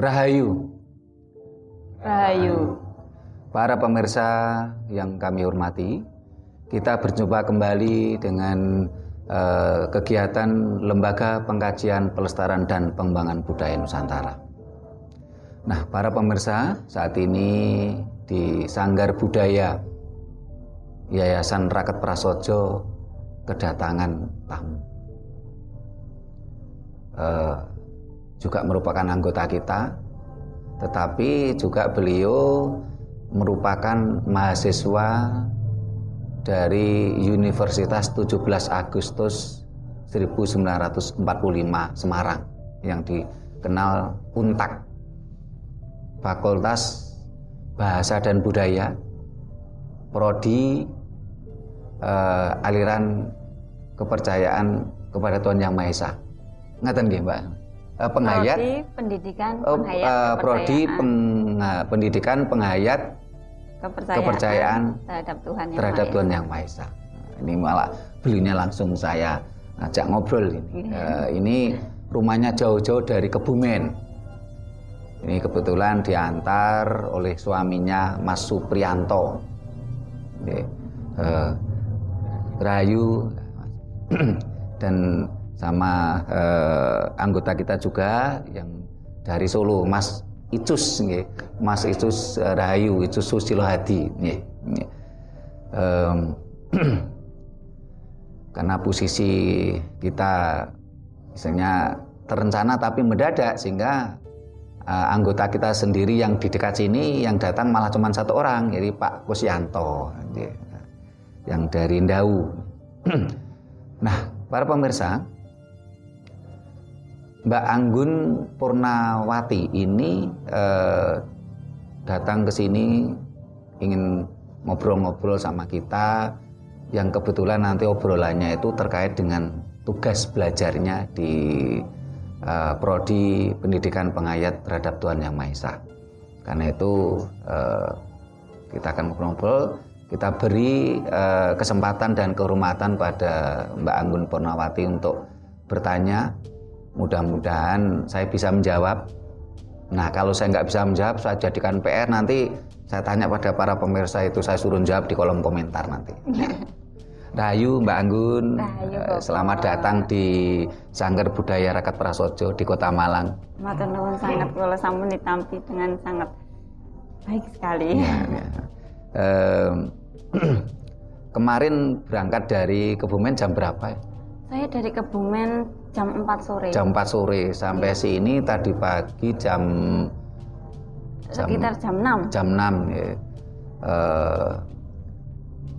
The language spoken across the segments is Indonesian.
Rahayu. Rahayu. Para pemirsa yang kami hormati, kita berjumpa kembali dengan kegiatan Lembaga Pengkajian Pelestarian dan Pengembangan Budaya Nusantara. Nah, para pemirsa, saat ini di Sanggar Budaya Yayasan Raket Prasojo kedatangan tamu. Juga merupakan anggota kita, tetapi juga beliau merupakan mahasiswa dari Universitas 17 Agustus 1945 Semarang yang dikenal UNTAK, Fakultas Bahasa dan Budaya, Prodi aliran kepercayaan kepada Tuhan Yang Maha Esa. Ngaten nggih, Mbak? Penghayat Prodi Pendidikan Penghayat Prodi Pendidikan Penghayat kepercayaan terhadap Tuhan Yang Maha Esa. Ini malah belinya langsung saya ajak ngobrol ini. Ini rumahnya jauh-jauh dari Kebumen. Ini kebetulan diantar oleh suaminya Mas Suprianto. Rahayu dan sama anggota kita juga yang dari Solo, Mas Icus, Mas Icus Rahayu, Icus Susilo Hadi. Karena posisi kita misalnya terencana tapi mendadak, sehingga anggota kita sendiri yang di dekat sini yang datang malah cuma satu orang, yaitu Pak Kusyanto yang dari Ndau. Nah, para pemirsa, Mbak Anggun Purnawati ini datang ke sini ingin ngobrol-ngobrol sama kita, yang kebetulan nanti obrolannya itu terkait dengan tugas belajarnya di Prodi Pendidikan Penghayat terhadap Tuhan Yang Maha Esa. Karena itu kita akan ngobrol-ngobrol, kita beri kesempatan dan kehormatan pada Mbak Anggun Purnawati untuk bertanya. Mudah-mudahan saya bisa menjawab. Nah, kalau saya nggak bisa menjawab, saya jadikan PR, nanti saya tanya pada para pemirsa itu, saya suruh jawab di kolom komentar nanti. Rahayu Mbak Anggun, selamat datang di Sanggar Budaya Raket Prasojo di Kota Malang. Matur nuwun sangat, kula sampun ditampi dengan sangat baik sekali. Kemarin berangkat dari Kebumen jam berapa? Saya dari Kebumen jam 4 sore. Jam 4 sore sampai sini tadi pagi sekitar jam 6. Jam 6 ya.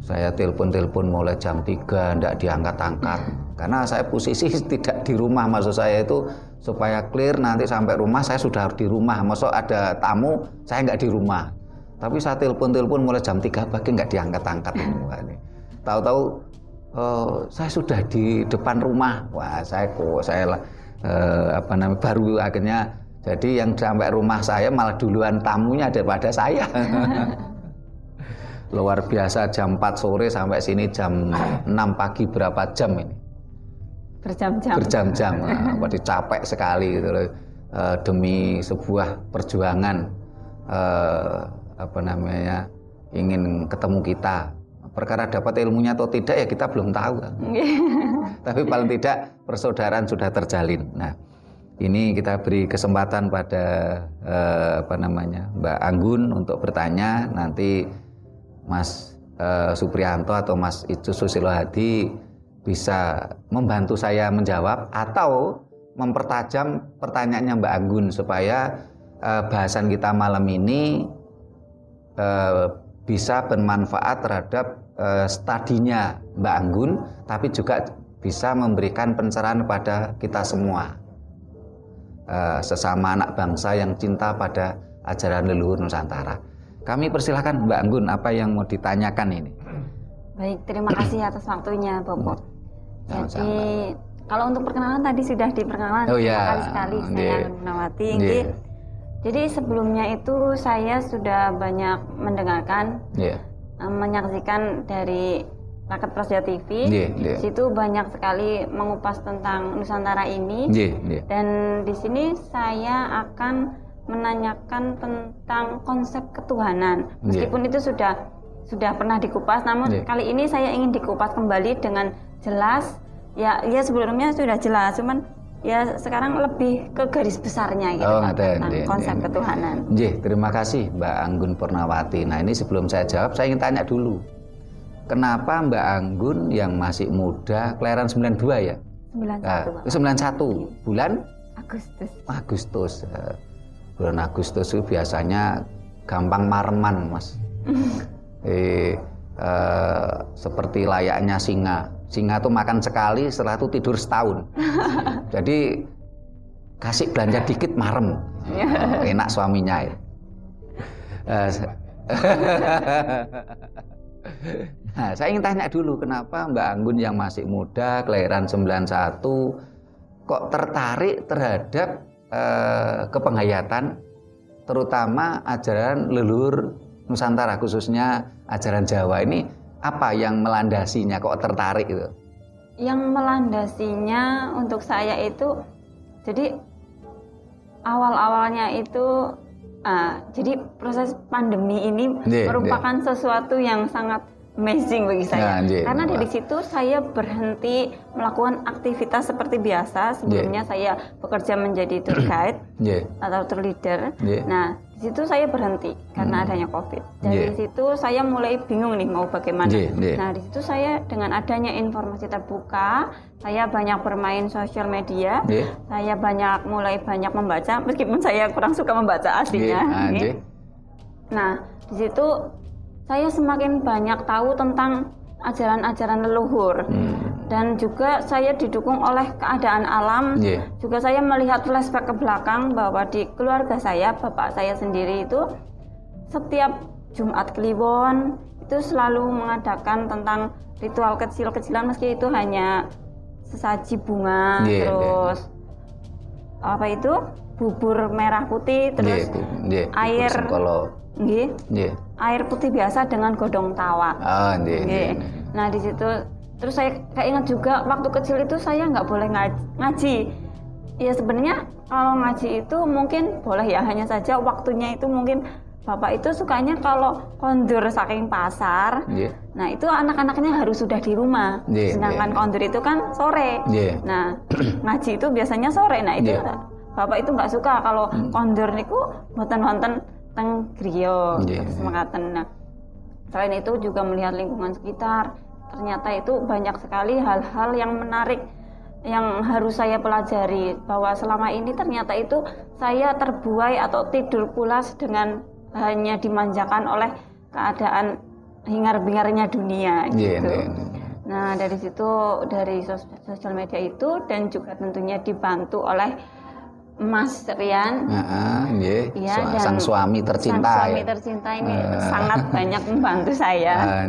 Saya telepon mulai jam 3 enggak diangkat-angkat. Karena saya posisi tidak di rumah, maksud saya itu supaya clear nanti sampai rumah saya sudah di rumah. Maksud ada tamu, saya enggak di rumah. Tapi saya telepon mulai jam 3 pagi enggak diangkat-angkat. Tahu-tahu saya sudah di depan rumah. Wah, saya baru akhirnya, jadi yang sampai rumah saya malah duluan tamunya daripada saya. Luar biasa, jam 4 sore sampai sini jam 6 pagi, berapa jam ini? Berjam-jam. Waduh, capek sekali gitu loh. Demi sebuah perjuangan ingin ketemu kita. Perkara dapat ilmunya atau tidak ya kita belum tahu. Tapi paling tidak persaudaraan sudah terjalin. Nah, ini kita beri kesempatan pada Mbak Anggun untuk bertanya. Nanti Mas Suprianto atau Mas Icus Susilo Hadi bisa membantu saya menjawab atau mempertajam pertanyaannya Mbak Anggun supaya bahasan kita malam ini bisa bermanfaat terhadap studinya Mbak Anggun, tapi juga bisa memberikan pencerahan pada kita semua, sesama anak bangsa yang cinta pada ajaran leluhur Nusantara. Kami persilahkan Mbak Anggun, apa yang mau ditanyakan ini? Baik, terima kasih atas waktunya, Bapak. Jadi kalau untuk perkenalan tadi sudah diperkenalkan sekali saya Anggun Purnawati. Jadi sebelumnya itu saya sudah banyak mendengarkan, menyaksikan dari Raket Prasojo TV. Di situ banyak sekali mengupas tentang Nusantara ini. Dan di sini saya akan menanyakan tentang konsep ketuhanan. Meskipun itu sudah pernah dikupas, namun kali ini saya ingin dikupas kembali dengan jelas. Ya sebelumnya sudah jelas, cuman ya sekarang lebih ke garis besarnya gitu tentang konsep ketuhanan. Terima kasih Mbak Anggun Purnawati. Nah ini sebelum saya jawab, saya ingin tanya dulu. Kenapa Mbak Anggun yang masih muda, kelahiran 92 ya? 91. Bulan? Agustus. Bulan Agustus itu biasanya gampang mareman, Mas. Seperti layaknya singa. Singa tuh makan sekali, setelah itu tidur setahun. Jadi kasih belanja dikit marem. Enak suaminya ya. Nah, saya ingin tanya dulu, kenapa Mbak Anggun yang masih muda, kelahiran 91, kok tertarik terhadap kepenghayatan, terutama ajaran leluhur Nusantara, khususnya ajaran Jawa ini? Apa yang melandasinya kok tertarik itu? Yang melandasinya untuk saya itu, jadi awal-awalnya itu, jadi proses pandemi ini merupakan sesuatu yang sangat amazing bagi saya. Karena dari situ saya berhenti melakukan aktivitas seperti biasa. Sebelumnya saya bekerja menjadi tour guide atau tour leader. Nah, di situ saya berhenti karena adanya COVID. Dari situ saya mulai bingung nih mau bagaimana. Nah, di situ saya dengan adanya informasi terbuka, saya banyak bermain sosial media, saya mulai banyak membaca, meskipun saya kurang suka membaca aslinya. Nah, di situ saya semakin banyak tahu tentang ajaran-ajaran leluhur. Dan juga saya didukung oleh keadaan alam. Juga saya melihat flashback ke belakang bahwa di keluarga saya, bapak saya sendiri itu setiap Jumat Kliwon itu selalu mengadakan tentang ritual kecil-kecilan, meski itu hanya sesaji bunga, terus apa itu bubur merah putih, terus air air putih biasa dengan godong tawa. Nah di situ terus saya ingat juga waktu kecil itu saya nggak boleh ngaji. Ya sebenarnya kalau ngaji itu mungkin boleh ya, hanya saja waktunya itu mungkin bapak itu sukanya kalau kondur saking pasar. Nah itu anak-anaknya harus sudah di rumah. Sedangkan kondur itu kan sore. Nah ngaji itu biasanya sore. Nah itu bapak itu nggak suka kalau kondur niku wonten-wonten teng griya semangatan. Nah selain itu juga melihat lingkungan sekitar. Ternyata itu banyak sekali hal-hal yang menarik yang harus saya pelajari, bahwa selama ini ternyata itu saya terbuai atau tidur pulas dengan hanya dimanjakan oleh keadaan hingar-bingarnya dunia gitu. Nah dari situ, dari sosial media itu, dan juga tentunya dibantu oleh Mas Rian, sang suami tercinta. Ini sangat banyak membantu saya,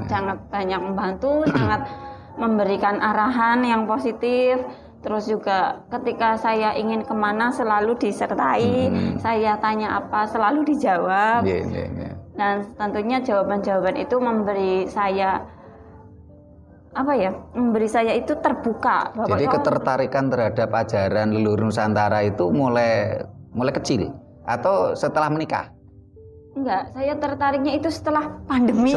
sangat banyak membantu, sangat memberikan arahan yang positif. Terus juga ketika saya ingin kemana selalu disertai, saya tanya apa selalu dijawab. Dan tentunya jawaban-jawaban itu memberi saya itu terbuka. Jadi ketertarikan terhadap ajaran leluhur Nusantara itu mulai kecil atau setelah menikah? Enggak, saya tertariknya itu setelah pandemi.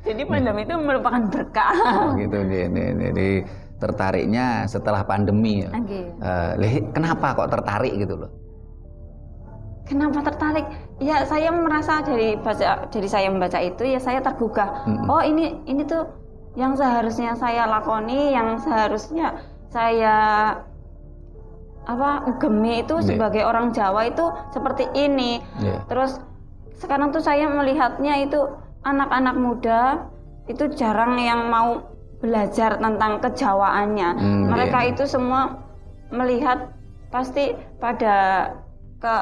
Jadi pandemi itu merupakan berkah. Jadi tertariknya setelah pandemi. Kenapa kok tertarik gitu loh? Kenapa tertarik? Ya saya merasa dari saya membaca itu ya saya tergugah. Oh ini tuh yang seharusnya saya lakoni, yang seharusnya saya ugemi itu sebagai orang Jawa itu seperti ini. Terus sekarang tuh saya melihatnya itu anak-anak muda itu jarang yang mau belajar tentang kejawaannya. Mereka itu semua melihat pasti pada ke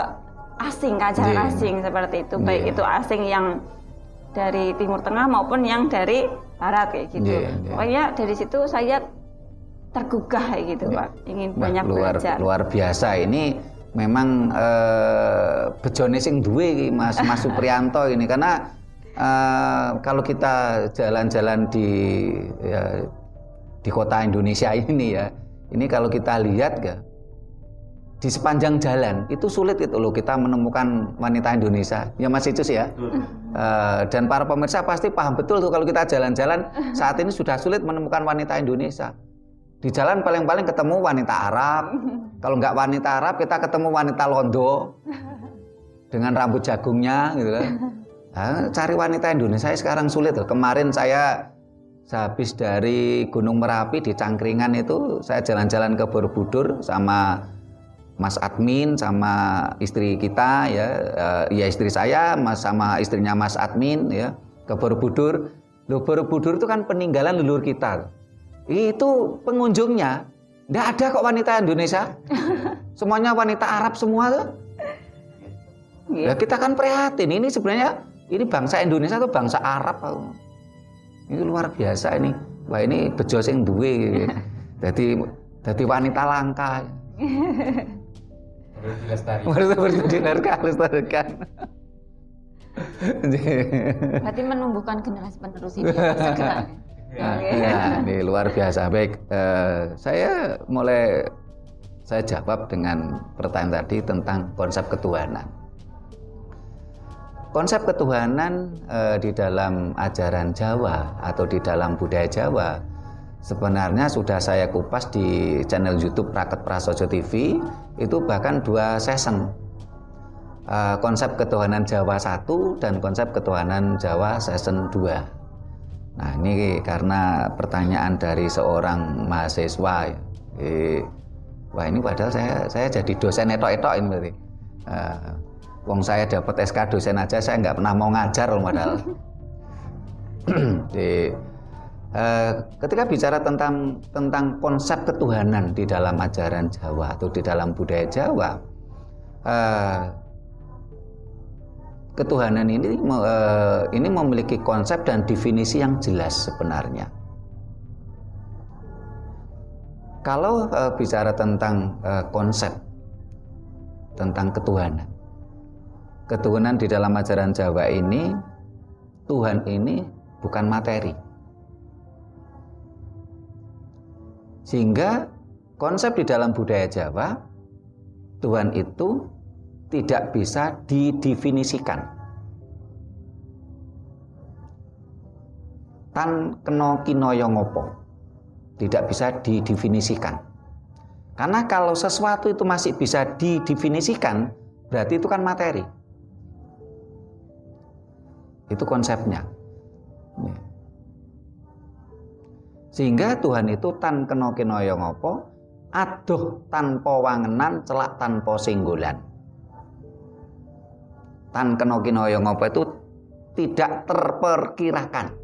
asing, ajaran asing seperti itu, baik itu asing yang dari Timur Tengah maupun yang dari Barat kayak gitu. Pokoknya dari situ saya tergugah kayak gitu, Pak. Ingin banyak belajar. Luar biasa ini memang bejone sing duwe Mas Supriyanto ini, karena kalau kita jalan-jalan di kota Indonesia ini ya, ini kalau kita lihat di sepanjang jalan itu sulit itu loh kita menemukan wanita Indonesia. Ya Mas Icus ya. Dan para pemirsa pasti paham betul tuh kalau kita jalan-jalan saat ini sudah sulit menemukan wanita Indonesia. Di jalan paling-paling ketemu wanita Arab. Kalau nggak wanita Arab kita ketemu wanita Londo dengan rambut jagungnya gitu kan. Nah, cari wanita Indonesia sekarang sulit loh. Kemarin saya habis dari Gunung Merapi di Cangkringan itu saya jalan-jalan ke Borobudur sama Mas Admin sama istri kita ya, ya istri saya sama istrinya Mas Admin ya ke Borobudur. Loh, Borobudur itu kan peninggalan leluhur kita. Itu pengunjungnya nggak ada kok wanita Indonesia. Semuanya wanita Arab semua tuh. Ya kita kan prihatin. Ini sebenarnya ini bangsa Indonesia atau bangsa Arab? Ini luar biasa ini. Wah ini bejo sing duwe. Jadi wanita langka. Harus dilestarikan. Berarti menumbuhkan generasi penerus ini segera. Ya, ini luar biasa. Baik, saya jawab dengan pertanyaan tadi tentang konsep ketuhanan. Konsep ketuhanan di dalam ajaran Jawa atau di dalam budaya Jawa sebenarnya sudah saya kupas di channel YouTube Raket Prasojo TV, itu bahkan 2 season. Konsep ketuhanan Jawa 1 dan konsep ketuhanan Jawa season 2. Nah ini karena pertanyaan dari seorang mahasiswa. Wah ini padahal saya jadi dosen etok-etok ini berarti. Wong saya dapat SK dosen aja saya nggak pernah mau ngajar loh padahal. Ketika bicara tentang konsep ketuhanan di dalam ajaran Jawa atau di dalam budaya Jawa, ketuhanan ini memiliki konsep dan definisi yang jelas sebenarnya. Kalau bicara tentang konsep tentang ketuhanan di dalam ajaran Jawa ini, Tuhan ini bukan materi. Sehingga konsep di dalam budaya Jawa, Tuhan itu tidak bisa didefinisikan. Tan kena kinaya ngopo, tidak bisa didefinisikan. Karena kalau sesuatu itu masih bisa didefinisikan, berarti itu kan materi. Itu konsepnya. Sehingga Tuhan itu tan kena kinaya ngopo, adoh tanpa wangenan, celak tanpa singgolan. Tan kena kinaya ngopo itu tidak terperkirakan.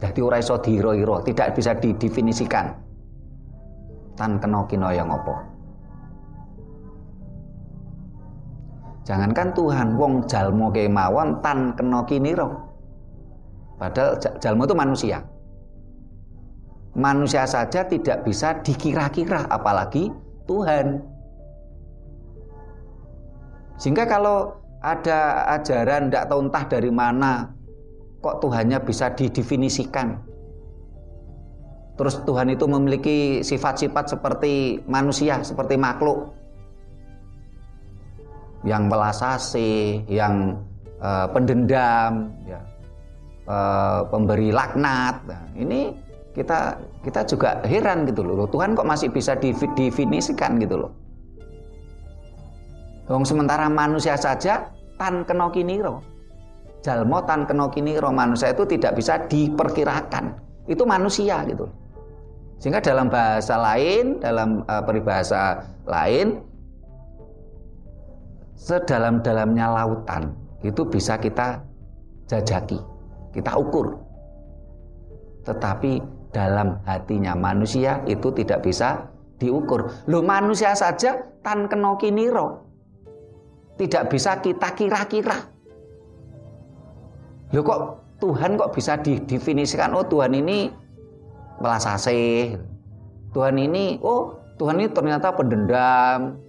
Jadi ora iso dira-ira, tidak bisa didefinisikan. Tan kena kinaya ngopo. Jangankan Tuhan, wong jalma kemawon tan kena kinira. Padahal jalma itu manusia. Manusia saja tidak bisa dikira-kira, apalagi Tuhan. Sehingga kalau ada ajaran tidak tahu entah dari mana, kok Tuhannya bisa didefinisikan. Terus Tuhan itu memiliki sifat-sifat seperti manusia, seperti makhluk. Yang welas asih, yang pendendam, ya, pemberi laknat. Nah, ini kita juga heran gitu loh. Tuhan kok masih bisa didefinisikan gitu loh. Sementara manusia saja tan kena kinira. Jalma tan kena kinira, manusia itu tidak bisa diperkirakan. Itu manusia gitu. Sehingga dalam bahasa lain, dalam peribahasa lain, sedalam-dalamnya lautan itu bisa kita jajaki, kita ukur. Tetapi dalam hatinya manusia itu tidak bisa diukur. Loh, manusia saja tan kena kinira, tidak bisa kita kira-kira. Loh, kok Tuhan kok bisa didefinisikan? Oh, Tuhan ini welas asih. Tuhan ini ternyata pendendam.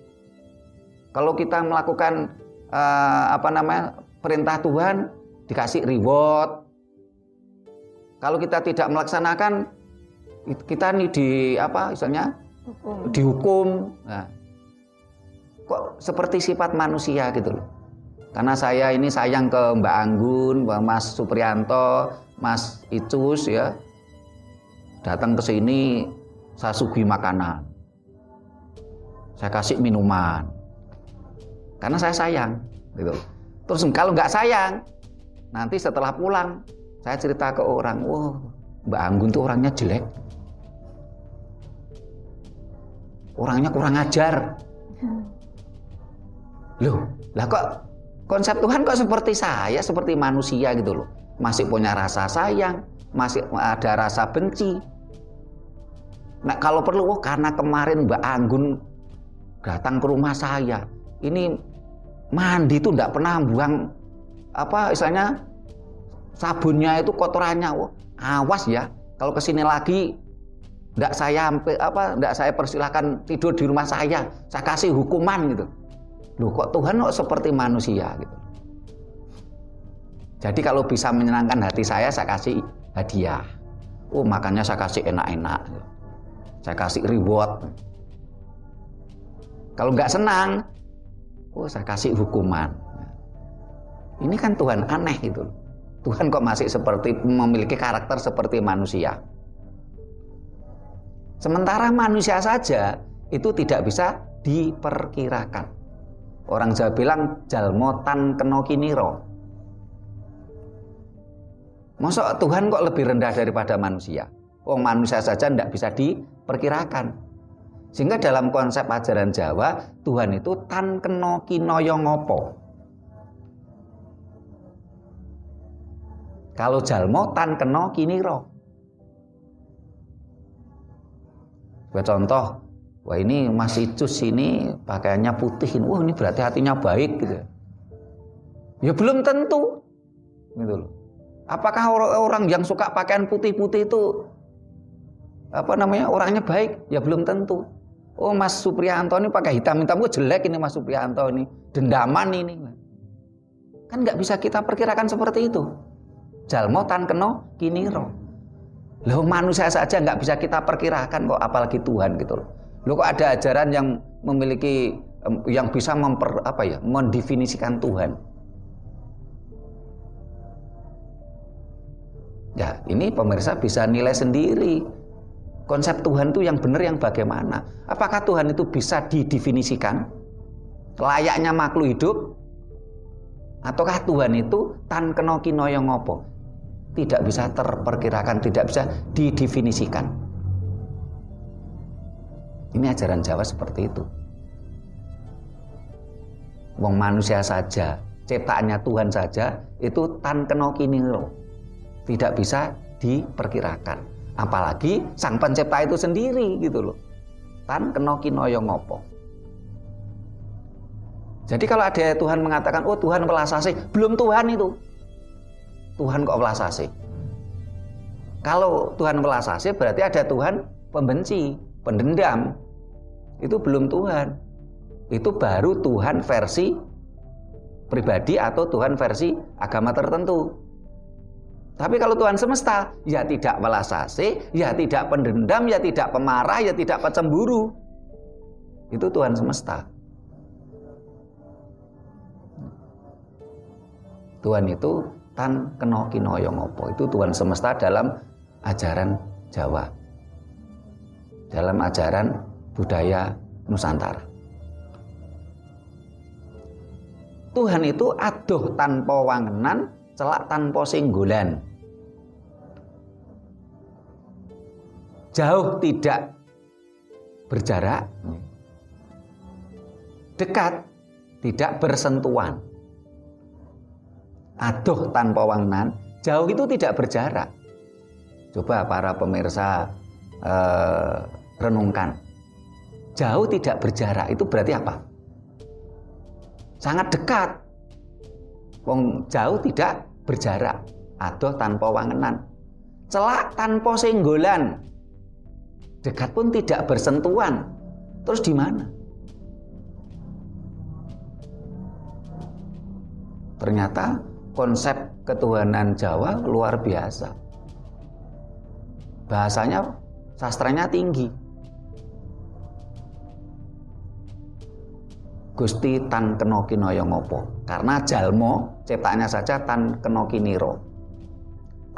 Kalau kita melakukan perintah Tuhan dikasih reward. Kalau kita tidak melaksanakan, kita nih dihukum. Nah, kok seperti sifat manusia gitu loh. Karena saya ini sayang ke Mbak Anggun, Mas Supriyanto, Mas Icus ya. Datang ke sini saya suguhi makanan. Saya kasih minuman. Karena saya sayang gitu. Terus kalau nggak sayang, nanti setelah pulang saya cerita ke orang, "Wah, Mbak Anggun tuh orangnya jelek. Orangnya kurang ajar." Loh, lah kok konsep Tuhan kok seperti saya, seperti manusia gitu loh. Masih punya rasa sayang, masih ada rasa benci. Nah, kalau perlu, karena kemarin Mbak Anggun datang ke rumah saya, ini mandi tuh enggak pernah buang istilahnya sabunnya itu kotorannya. Awas ya, kalau kesini lagi enggak saya persilahkan tidur di rumah saya kasih hukuman gitu. Loh, kok Tuhan kok seperti manusia gitu. Jadi kalau bisa menyenangkan hati saya kasih hadiah. Makannya saya kasih enak-enak. Saya kasih reward. Kalau nggak senang, saya kasih hukuman. Ini kan Tuhan aneh gitu. Tuhan kok masih memiliki karakter seperti manusia. Sementara manusia saja itu tidak bisa diperkirakan. Orang Jawa bilang jalmo tan kena kiniro. Masa Tuhan kok lebih rendah daripada manusia? Manusia saja tidak bisa diperkirakan. Sehingga dalam konsep ajaran Jawa, Tuhan itu tan kena kinoyo ngopo. Kalau jalmo tan kena kiniro. Contoh, wah ini Mas Icus ini pakaiannya putih, ini berarti hatinya baik gitu. Ya belum tentu, gitu loh. Apakah orang yang suka pakaian putih-putih itu orangnya baik? Ya belum tentu. Mas Supriyanto ini pakai hitam-hitam, jelek ini Mas Supriyanto ini, dendaman ini. Kan nggak bisa kita perkirakan seperti itu. Jalmo tan keno kiniro. Loh, manusia saja nggak bisa kita perkirakan kok, apalagi Tuhan gitu loh. Loh, kok ada ajaran yang memiliki yang bisa mendefinisikan Tuhan. Ya, ini pemirsa bisa nilai sendiri. Konsep Tuhan itu yang benar yang bagaimana? Apakah Tuhan itu bisa didefinisikan? Layaknya makhluk hidup? Ataukah Tuhan itu tan kena kinoyo ngopo? Tidak bisa terperkirakan, tidak bisa didefinisikan. Ini ajaran Jawa seperti itu. Wong manusia saja, ciptaannya Tuhan saja, itu tan kena kiniro. Tidak bisa diperkirakan. Apalagi sang pencipta itu sendiri gitu loh. Tan kena kinoyo ngopo. Jadi kalau ada Tuhan mengatakan, Tuhan welas asih, belum Tuhan itu. Tuhan kok welas asih. Kalau Tuhan welas asih berarti ada Tuhan pembenci, pendendam. Itu belum Tuhan. Itu baru Tuhan versi pribadi atau Tuhan versi agama tertentu. Tapi kalau Tuhan semesta, ya tidak welas asih, ya tidak pendendam, ya tidak pemarah, ya tidak pecemburu. Itu Tuhan semesta. Tuhan itu tan kena kinoyo ngopo. Itu Tuhan semesta dalam ajaran Jawa. Dalam ajaran budaya Nusantara. Tuhan itu adoh tanpa wangenan, celak tanpa singgolan. Jauh tidak berjarak, dekat tidak bersentuhan. Adoh tanpa wangenan, jauh itu tidak berjarak. Coba para pemirsa renungkan. Jauh tidak berjarak itu berarti apa? Sangat dekat. Jauh tidak berjarak. Adoh tanpa wangenan. Celak tanpa senggolan. Dekat pun tidak bersentuhan. Terus di mana? Ternyata konsep ketuhanan Jawa luar biasa. Bahasanya, sastranya tinggi. Gusti tan kena kinaya ngopo. Karena jalmo ciptaannya saja tan kena kiniro.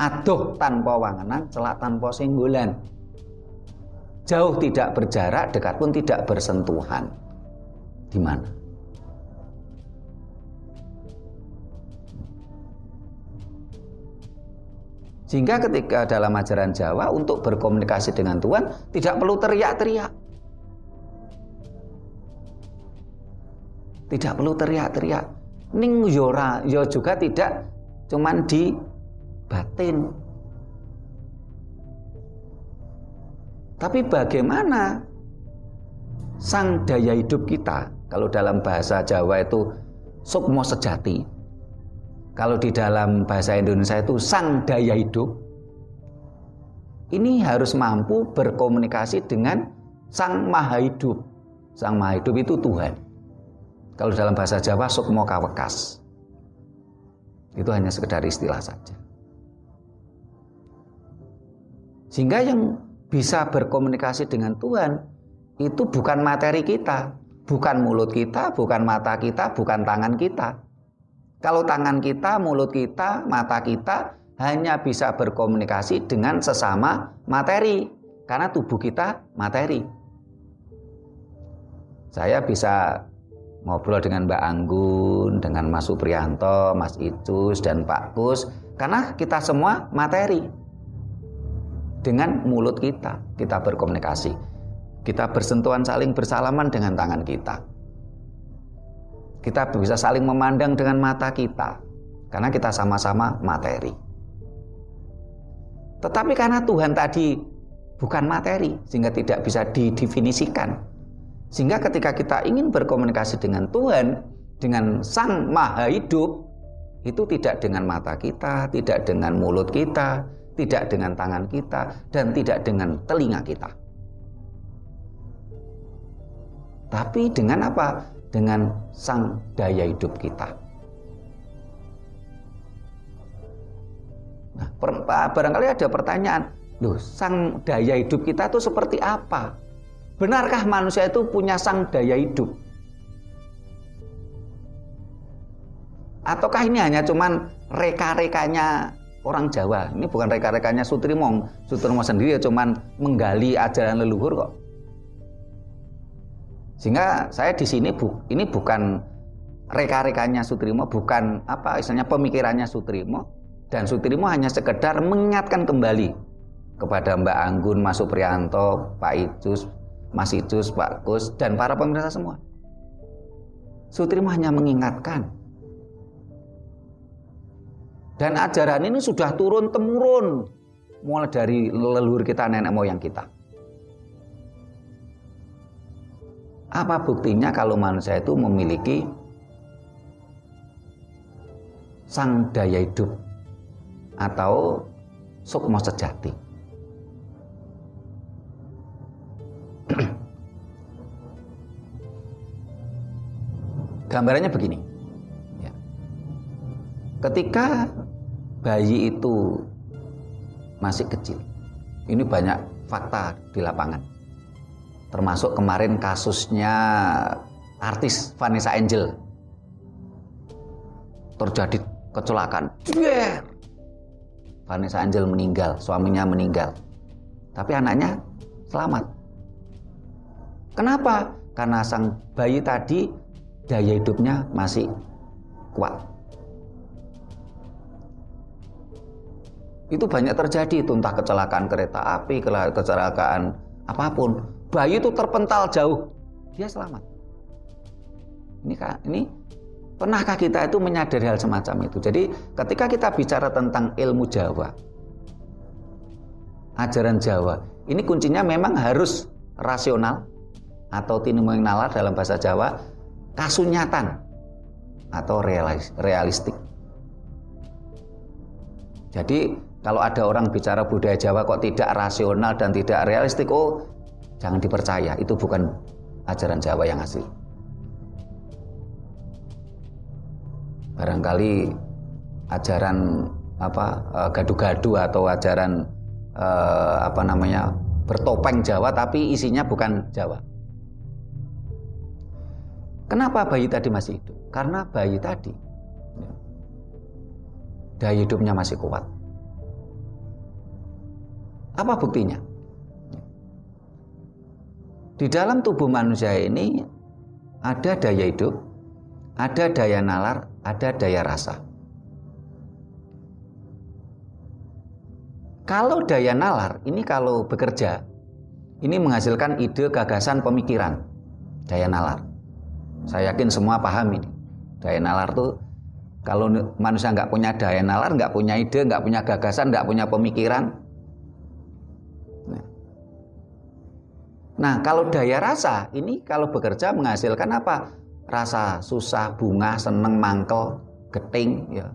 Adoh tanpa wangenan, celak tanpa singgulan. Jauh tidak berjarak, dekat pun tidak bersentuhan. Di mana? Sehingga ketika dalam ajaran Jawa untuk berkomunikasi dengan Tuhan tidak perlu teriak-teriak. Tidak perlu teriak-teriak. Ning yora, yo juga tidak cuman di batin. Tapi bagaimana sang daya hidup kita? Kalau dalam bahasa Jawa itu sukmo sejati. Kalau di dalam bahasa Indonesia itu sang daya hidup. Ini harus mampu berkomunikasi dengan sang maha hidup. Sang maha hidup itu Tuhan. Kalau dalam bahasa Jawa sukmo kawekas. Itu hanya sekedar istilah saja. Sehingga yang bisa berkomunikasi dengan Tuhan itu bukan materi kita, bukan mulut kita, bukan mata kita, bukan tangan kita. Kalau tangan kita, mulut kita, mata kita hanya bisa berkomunikasi dengan sesama materi, karena tubuh kita materi. Saya bisa ngobrol dengan Mbak Anggun, dengan Mas Supriyanto, Mas Icus, dan Pak Kus, karena kita semua materi. Dengan mulut kita berkomunikasi. Kita bersentuhan saling bersalaman dengan tangan kita. Kita bisa saling memandang dengan mata kita, karena kita sama-sama materi. Tetapi karena Tuhan tadi bukan materi, sehingga tidak bisa didefinisikan. Sehingga ketika kita ingin berkomunikasi dengan Tuhan, dengan Sang Maha Hidup, itu tidak dengan mata kita, tidak dengan mulut kita, tidak dengan tangan kita, dan tidak dengan telinga kita. Tapi dengan apa? Dengan sang daya hidup kita. Nah, barangkali ada pertanyaan, loh, sang daya hidup kita itu seperti apa? Benarkah manusia itu punya sang daya hidup? Ataukah ini hanya cuman reka-rekanya orang Jawa? Ini bukan reka-rekanya Sutrimo. Sutrimo sendiri cuman menggali ajaran leluhur kok. Sehingga saya di sini ini bukan reka-rekanya Sutrimo, bukan istilahnya pemikirannya Sutrimo, dan Sutrimo hanya sekedar mengingatkan kembali kepada Mbak Anggun, Mas Supriyanto, Pak Icus, Mas Icus, Pak Kus, dan para pemirsa semua. Sutrimo hanya mengingatkan. Dan ajaran ini sudah turun-temurun mulai dari leluhur kita, nenek moyang kita. Apa buktinya kalau manusia itu memiliki sang daya hidup atau sukmo sejati? Gambarannya begini. Ya. Ketika bayi itu masih kecil, ini banyak fakta di lapangan. Termasuk kemarin kasusnya artis Vanessa Angel. Terjadi kecelakaan. Vanessa Angel meninggal, suaminya meninggal. Tapi anaknya selamat. Kenapa? Karena sang bayi tadi daya hidupnya masih kuat. Itu banyak terjadi, entah kecelakaan kereta api, kecelakaan apapun. Bayi itu terpental jauh, dia selamat. Ini pernahkah kita itu menyadari hal semacam itu? Jadi ketika kita bicara tentang ilmu Jawa, ajaran Jawa, ini kuncinya memang harus rasional atau tinimung nalar dalam bahasa Jawa, kasunyatan atau realistik. Jadi kalau ada orang bicara budaya Jawa kok tidak rasional dan tidak realistik, jangan dipercaya, itu bukan ajaran Jawa yang asli. Barangkali ajaran gadu-gadu atau ajaran bertopeng Jawa tapi isinya bukan Jawa. Kenapa bayi tadi masih hidup? Karena bayi tadi daya hidupnya masih kuat. Apa buktinya? Di dalam tubuh manusia ini ada daya hidup, ada daya nalar, ada daya rasa. Kalau daya nalar ini kalau bekerja, ini menghasilkan ide, gagasan, pemikiran. Daya nalar. Saya yakin semua paham ini. Daya nalar tuh kalau manusia nggak punya daya nalar, nggak punya ide, nggak punya gagasan, nggak punya pemikiran. Nah, kalau daya rasa ini kalau bekerja menghasilkan apa? Rasa susah, bunga, seneng, mangkel, geting, ya,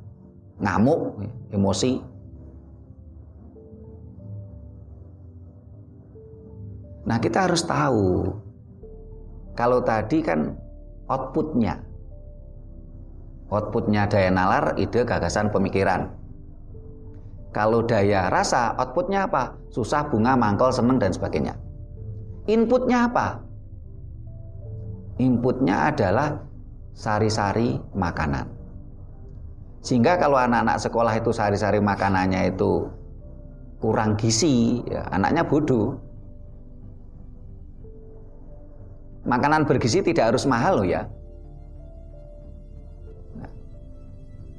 ngamuk, ya, emosi. Nah, kita harus tahu kalau tadi kan outputnya daya nalar, ide, gagasan, pemikiran. Kalau daya rasa, outputnya apa? Susah, bunga, mangkol, seneng, dan sebagainya. Inputnya apa? Inputnya adalah sari-sari makanan. Sehingga kalau anak-anak sekolah itu sari-sari makanannya itu kurang gizi, ya, anaknya bodoh. Makanan bergizi tidak harus mahal loh ya. Nah,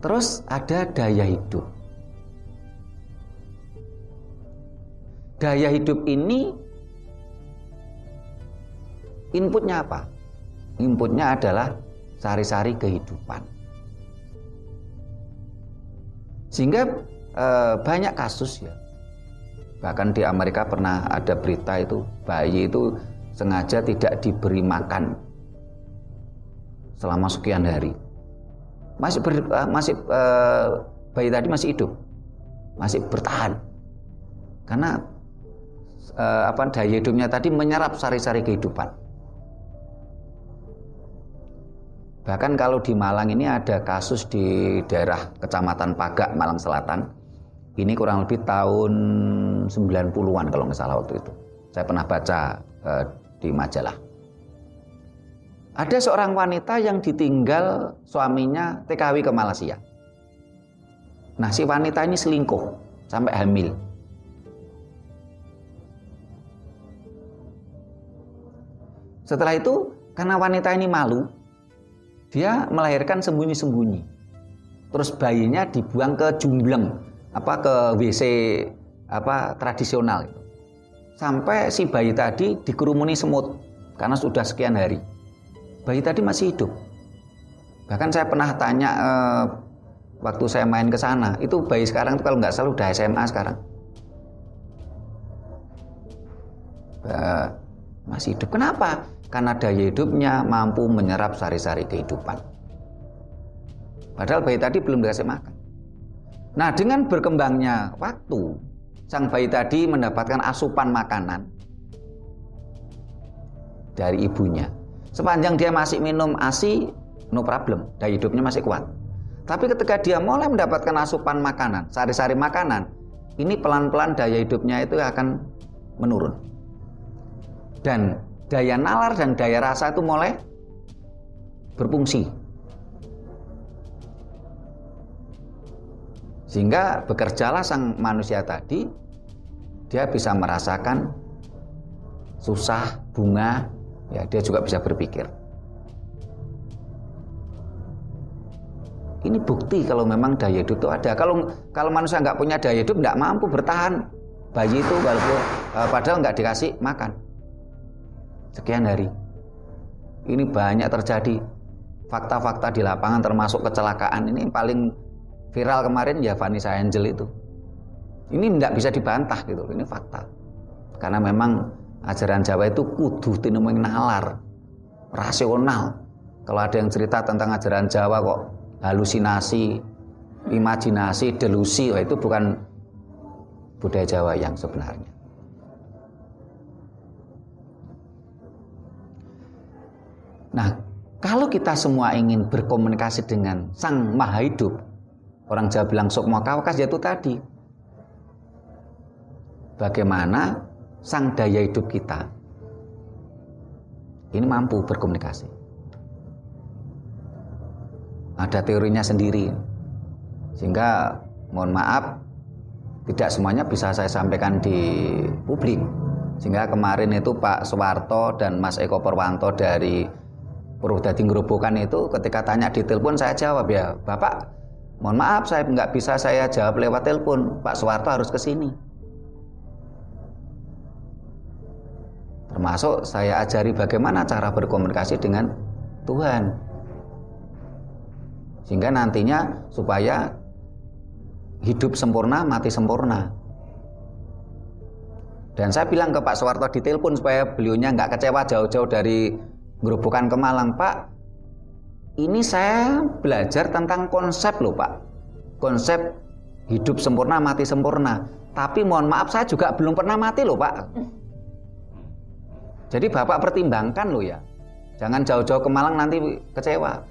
terus ada daya hidup. Daya hidup ini inputnya apa? Inputnya adalah sari-sari kehidupan. Sehingga banyak kasus ya. Bahkan di Amerika pernah ada berita itu bayi itu sengaja tidak diberi makan selama sekian hari. Bayi tadi masih hidup, masih bertahan. Karena daya hidupnya tadi menyerap sari-sari kehidupan. Bahkan kalau di Malang ini ada kasus di daerah Kecamatan Pagak, Malang Selatan. Ini kurang lebih tahun 90-an kalau nggak salah waktu itu. Saya pernah baca di majalah. Ada seorang wanita yang ditinggal suaminya TKW ke Malaysia. Nah, si wanita ini selingkuh sampai hamil. Setelah itu, karena wanita ini malu, dia melahirkan sembunyi-sembunyi. Terus bayinya dibuang ke jumbleng, ke WC tradisional itu. Sampai si bayi tadi dikerumuni semut karena sudah sekian hari. Bayi tadi masih hidup. Bahkan saya pernah tanya waktu saya main ke sana, itu bayi sekarang itu kalau nggak salah udah SMA sekarang. Masih hidup. Kenapa? Karena daya hidupnya mampu menyerap sari-sari kehidupan. Padahal bayi tadi belum dikasih makan. Nah, dengan berkembangnya waktu, sang bayi tadi mendapatkan asupan makanan dari ibunya. Sepanjang dia masih minum ASI, no problem, daya hidupnya masih kuat. Tapi ketika dia mulai mendapatkan asupan makanan, sari-sari makanan, ini pelan-pelan daya hidupnya itu akan menurun. Dan daya nalar dan daya rasa itu mulai berfungsi. Sehingga bekerjalah sang manusia tadi, dia bisa merasakan susah, bunga, ya dia juga bisa berpikir. Ini bukti kalau memang daya hidup itu ada. Kalau manusia nggak punya daya hidup, nggak mampu bertahan. Bayi itu walaupun padahal nggak dikasih makan sekian hari. Ini banyak terjadi fakta-fakta di lapangan, termasuk kecelakaan. Ini paling viral kemarin ya Vanessa Angel itu. Ini tidak bisa dibantah gitu, ini fakta. Karena memang ajaran Jawa itu kudu tinumeng nalar, rasional. Kalau ada yang cerita tentang ajaran Jawa kok halusinasi, imajinasi, delusi, itu bukan budaya Jawa yang sebenarnya. Nah, kalau kita semua ingin berkomunikasi dengan Sang Maha Hidup, orang Jawa bilang sukma kawakas, yaitu tadi. Bagaimana sang daya hidup kita ini mampu berkomunikasi. ada teorinya sendiri. Sehingga mohon maaf, tidak semuanya bisa saya sampaikan di publik. Sehingga kemarin itu Pak Soeharto dan Mas Eko Purwanto dari Purwodadi Grobogan itu ketika tanya di telepon saya jawab, ya Bapak, mohon maaf saya nggak bisa saya jawab lewat telepon, Pak Soeharto harus ke sini. Termasuk saya ajari bagaimana cara berkomunikasi dengan Tuhan. Sehingga nantinya supaya hidup sempurna, mati sempurna. Dan saya bilang ke Pak Soeharto di telepon supaya beliaunya nggak kecewa jauh-jauh dari Grobogan ke Malang. Pak, ini saya belajar tentang konsep loh Pak. Konsep hidup sempurna, mati sempurna. Tapi mohon maaf saya juga belum pernah mati loh Pak. Jadi Bapak pertimbangkan loh ya. Jangan jauh-jauh ke Malang nanti kecewa.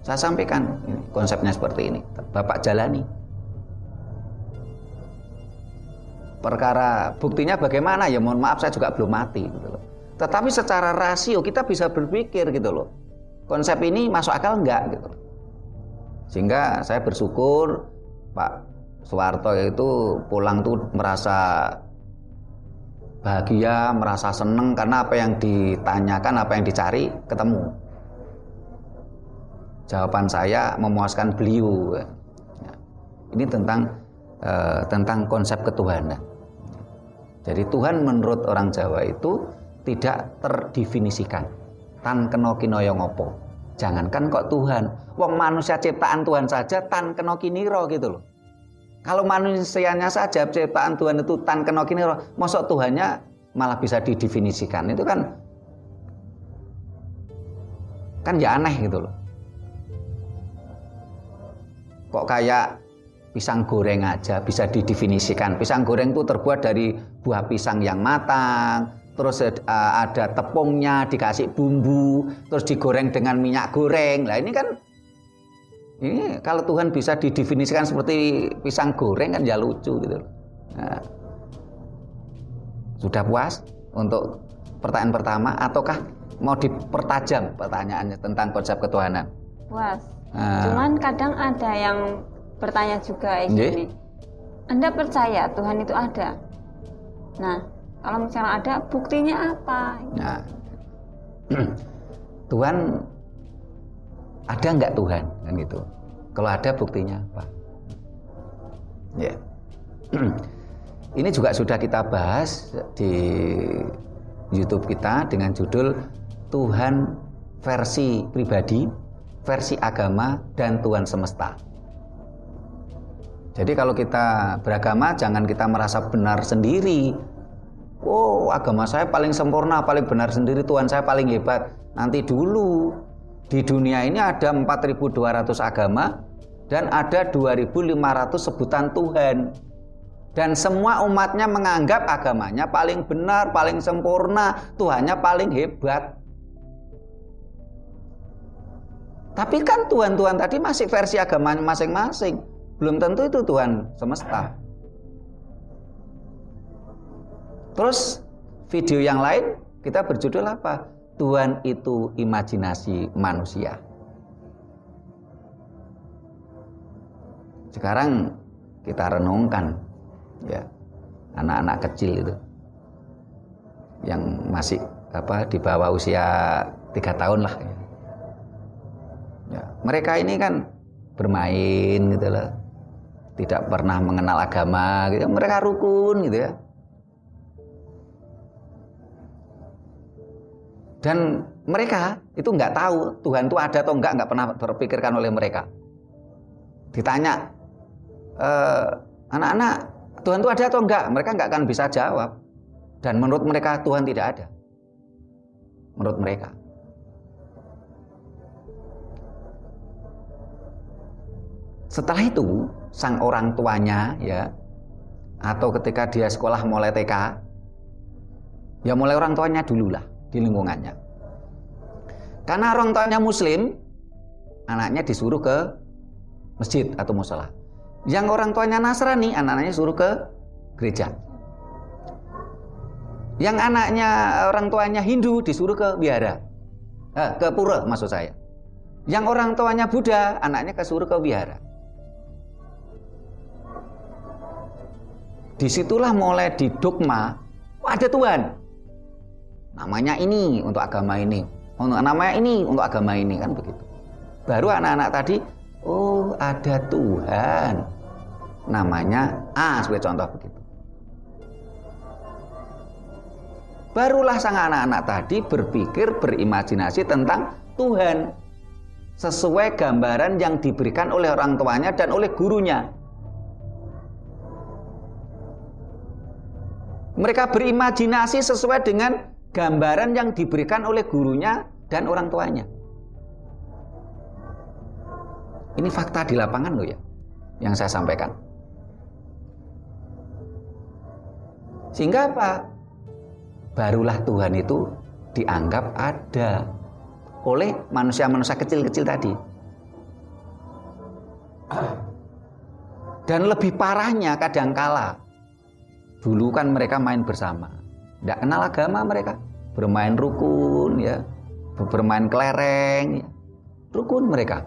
Saya sampaikan konsepnya seperti ini. Bapak jalani. Perkara buktinya bagaimana ya mohon maaf saya juga belum mati gitu loh. Tetapi secara rasio kita bisa berpikir gitu loh. Konsep ini masuk akal enggak gitu. Sehingga saya bersyukur Pak Soeharto itu pulang tuh merasa bahagia, merasa seneng karena apa yang ditanyakan, apa yang dicari ketemu. Jawaban saya memuaskan beliau. Ini tentang konsep ketuhanan. Jadi Tuhan menurut orang Jawa itu tidak terdefinisikan. Tan kena kinaya ngopo. Jangankan kok Tuhan, wong manusia ciptaan Tuhan saja tan kena kiniro gitu loh. Kalau manusianya saja ciptaan Tuhan itu tan kena kiniro, mosok Tuhannya malah bisa didefinisikan. Itu kan ya aneh gitu loh. Kok kayak pisang goreng aja bisa didefinisikan. Pisang goreng itu terbuat dari buah pisang yang matang, terus ada tepungnya, dikasih bumbu, terus digoreng dengan minyak goreng. Lah ini kan, ini kalau Tuhan bisa didefinisikan seperti pisang goreng kan ya lucu gitu. Nah, sudah puas untuk pertanyaan pertama ataukah mau dipertajam pertanyaannya tentang konsep ketuhanan? Puas. Cuman kadang ada yang bertanya juga gini. Anda percaya Tuhan itu ada? Nah, kalau misalnya ada, buktinya apa? Nah, Tuhan ada nggak Tuhan kan gitu? Kalau ada buktinya apa? Ya, ini juga sudah kita bahas di YouTube kita dengan judul Tuhan versi pribadi, versi agama, dan Tuhan semesta. Jadi kalau kita beragama jangan kita merasa benar sendiri. Oh, agama saya paling sempurna, paling benar sendiri, Tuhan saya paling hebat. Nanti dulu, di dunia ini ada 4.200 agama dan ada 2.500 sebutan Tuhan. Dan semua umatnya menganggap agamanya paling benar, paling sempurna, Tuhannya paling hebat. Tapi kan Tuhan-Tuhan tadi masih versi agamanya masing-masing. Belum tentu itu Tuhan semesta. Terus video yang lain kita berjudul apa? Tuhan itu imajinasi manusia. Sekarang kita renungkan ya, anak-anak kecil itu yang masih di bawah usia 3 tahun lah ya. Ya, mereka ini kan bermain gitu loh, tidak pernah mengenal agama gitu, mereka rukun gitu ya. Dan mereka itu nggak tahu Tuhan itu ada atau nggak pernah terpikirkan oleh mereka. Ditanya, anak-anak, Tuhan itu ada atau enggak? Mereka nggak akan bisa jawab. Dan menurut mereka Tuhan tidak ada. Menurut mereka. Setelah itu sang orang tuanya ya, atau ketika dia sekolah mulai TK, ya mulai orang tuanya dulu lah di lingkungannya. Karena orang tuanya Muslim, anaknya disuruh ke masjid atau mushola. Yang orang tuanya Nasrani, anaknya suruh ke gereja. Yang anaknya orang tuanya Hindu disuruh ke wihara, ke pura maksud saya. Yang orang tuanya Buddha, anaknya kesuruh ke wihara. Disitulah mulai didogma, ada Tuhan. Namanya ini untuk agama ini, namanya ini untuk agama ini, kan begitu. Baru anak-anak tadi, oh ada Tuhan, namanya A, sebagai contoh begitu. Barulah sang anak-anak tadi berpikir, berimajinasi tentang Tuhan sesuai gambaran yang diberikan oleh orang tuanya dan oleh gurunya. Mereka berimajinasi sesuai dengan gambaran yang diberikan oleh gurunya dan orang tuanya. Ini fakta di lapangan loh ya, yang saya sampaikan. Sehingga apa? Barulah Tuhan itu dianggap ada oleh manusia-manusia kecil-kecil tadi. Dan lebih parahnya kadangkala, dulu kan mereka main bersama, tidak kenal agama mereka, bermain rukun ya, bermain kelereng, ya. Rukun mereka.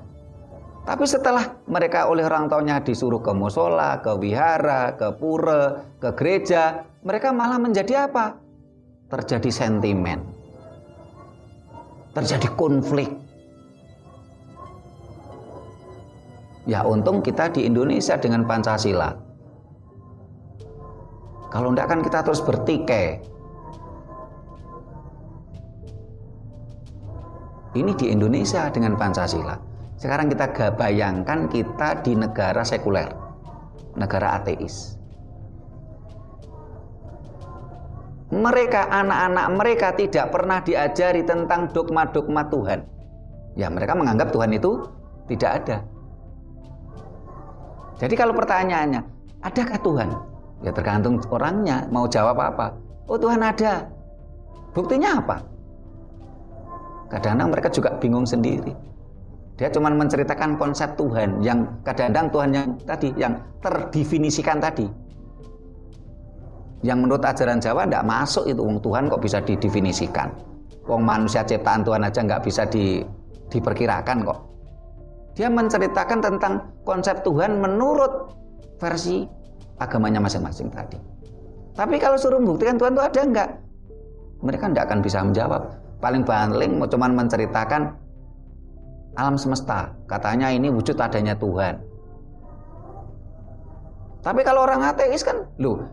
Tapi setelah mereka oleh orang tuanya disuruh ke musola, ke wihara, ke pura, ke gereja, mereka malah menjadi apa? Terjadi sentimen, terjadi konflik. Ya untung kita di Indonesia dengan Pancasila. Kalau enggak kan kita terus bertikai. Ini di Indonesia dengan Pancasila. Sekarang kita bayangkan kita di negara sekuler, negara ateis. Mereka, anak-anak mereka tidak pernah diajari tentang dogma-dogma Tuhan. Ya mereka menganggap Tuhan itu tidak ada. Jadi kalau pertanyaannya, adakah Tuhan? Ya tergantung orangnya mau jawab apa. Oh Tuhan ada. Buktinya apa? Kadang-kadang mereka juga bingung sendiri. Dia cuma menceritakan konsep Tuhan yang kadang-kadang Tuhan yang tadi, yang terdefinisikan tadi. Yang menurut ajaran Jawa tidak masuk itu. Tuhan kok bisa didefinisikan. Wong manusia ciptaan Tuhan aja nggak bisa diperkirakan kok. Dia menceritakan tentang konsep Tuhan menurut versi agamanya masing-masing tadi. Tapi kalau suruh membuktikan Tuhan itu ada enggak? Mereka tidak akan bisa menjawab. Paling-paling cuma menceritakan alam semesta. Katanya ini wujud adanya Tuhan. Tapi kalau orang ateis kan, loh,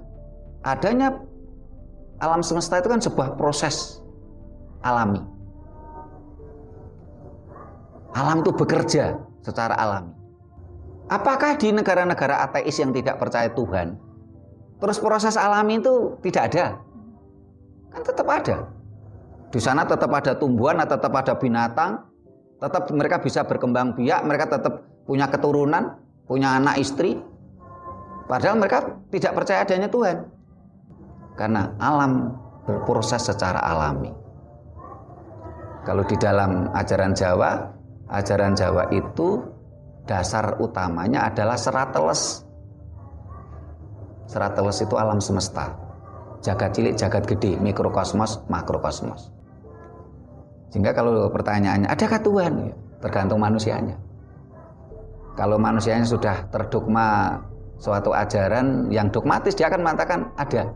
adanya alam semesta itu kan sebuah proses alami. Alam itu bekerja secara alami. Apakah di negara-negara ateis yang tidak percaya Tuhan, terus proses alami itu tidak ada? Kan tetap ada. Di sana tetap ada tumbuhan, tetap ada binatang, tetap mereka bisa berkembang biak, mereka tetap punya keturunan, punya anak istri. Padahal mereka tidak percaya adanya Tuhan. Karena alam berproses secara alami. Kalau di dalam ajaran Jawa itu dasar utamanya adalah serat teles. Serat teles itu alam semesta. Jagat cilik, jagat gede, mikrokosmos, makrokosmos. Sehingga kalau pertanyaannya, adakah Tuhan? Ya, tergantung manusianya. Kalau manusianya sudah terdogma suatu ajaran yang dogmatis, dia akan mengatakan ada.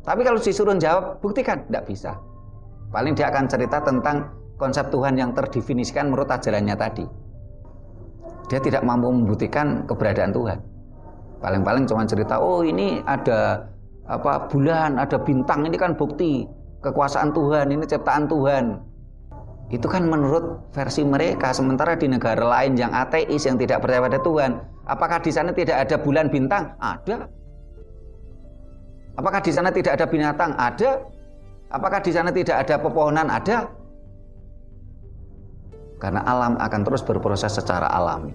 Tapi kalau disuruh jawab, buktikan, tidak bisa. Paling dia akan cerita tentang konsep Tuhan yang terdefinisikan menurut ajarannya tadi. Dia tidak mampu membuktikan keberadaan Tuhan. Paling-paling cuma cerita, oh ini ada bulan, ada bintang, ini kan bukti kekuasaan Tuhan, ini ciptaan Tuhan. Itu kan menurut versi mereka. Sementara di negara lain yang ateis, yang tidak percaya pada Tuhan, apakah di sana tidak ada bulan bintang? Ada. Apakah di sana tidak ada binatang? Ada. Apakah di sana tidak ada pepohonan? Ada. Karena alam akan terus berproses secara alami.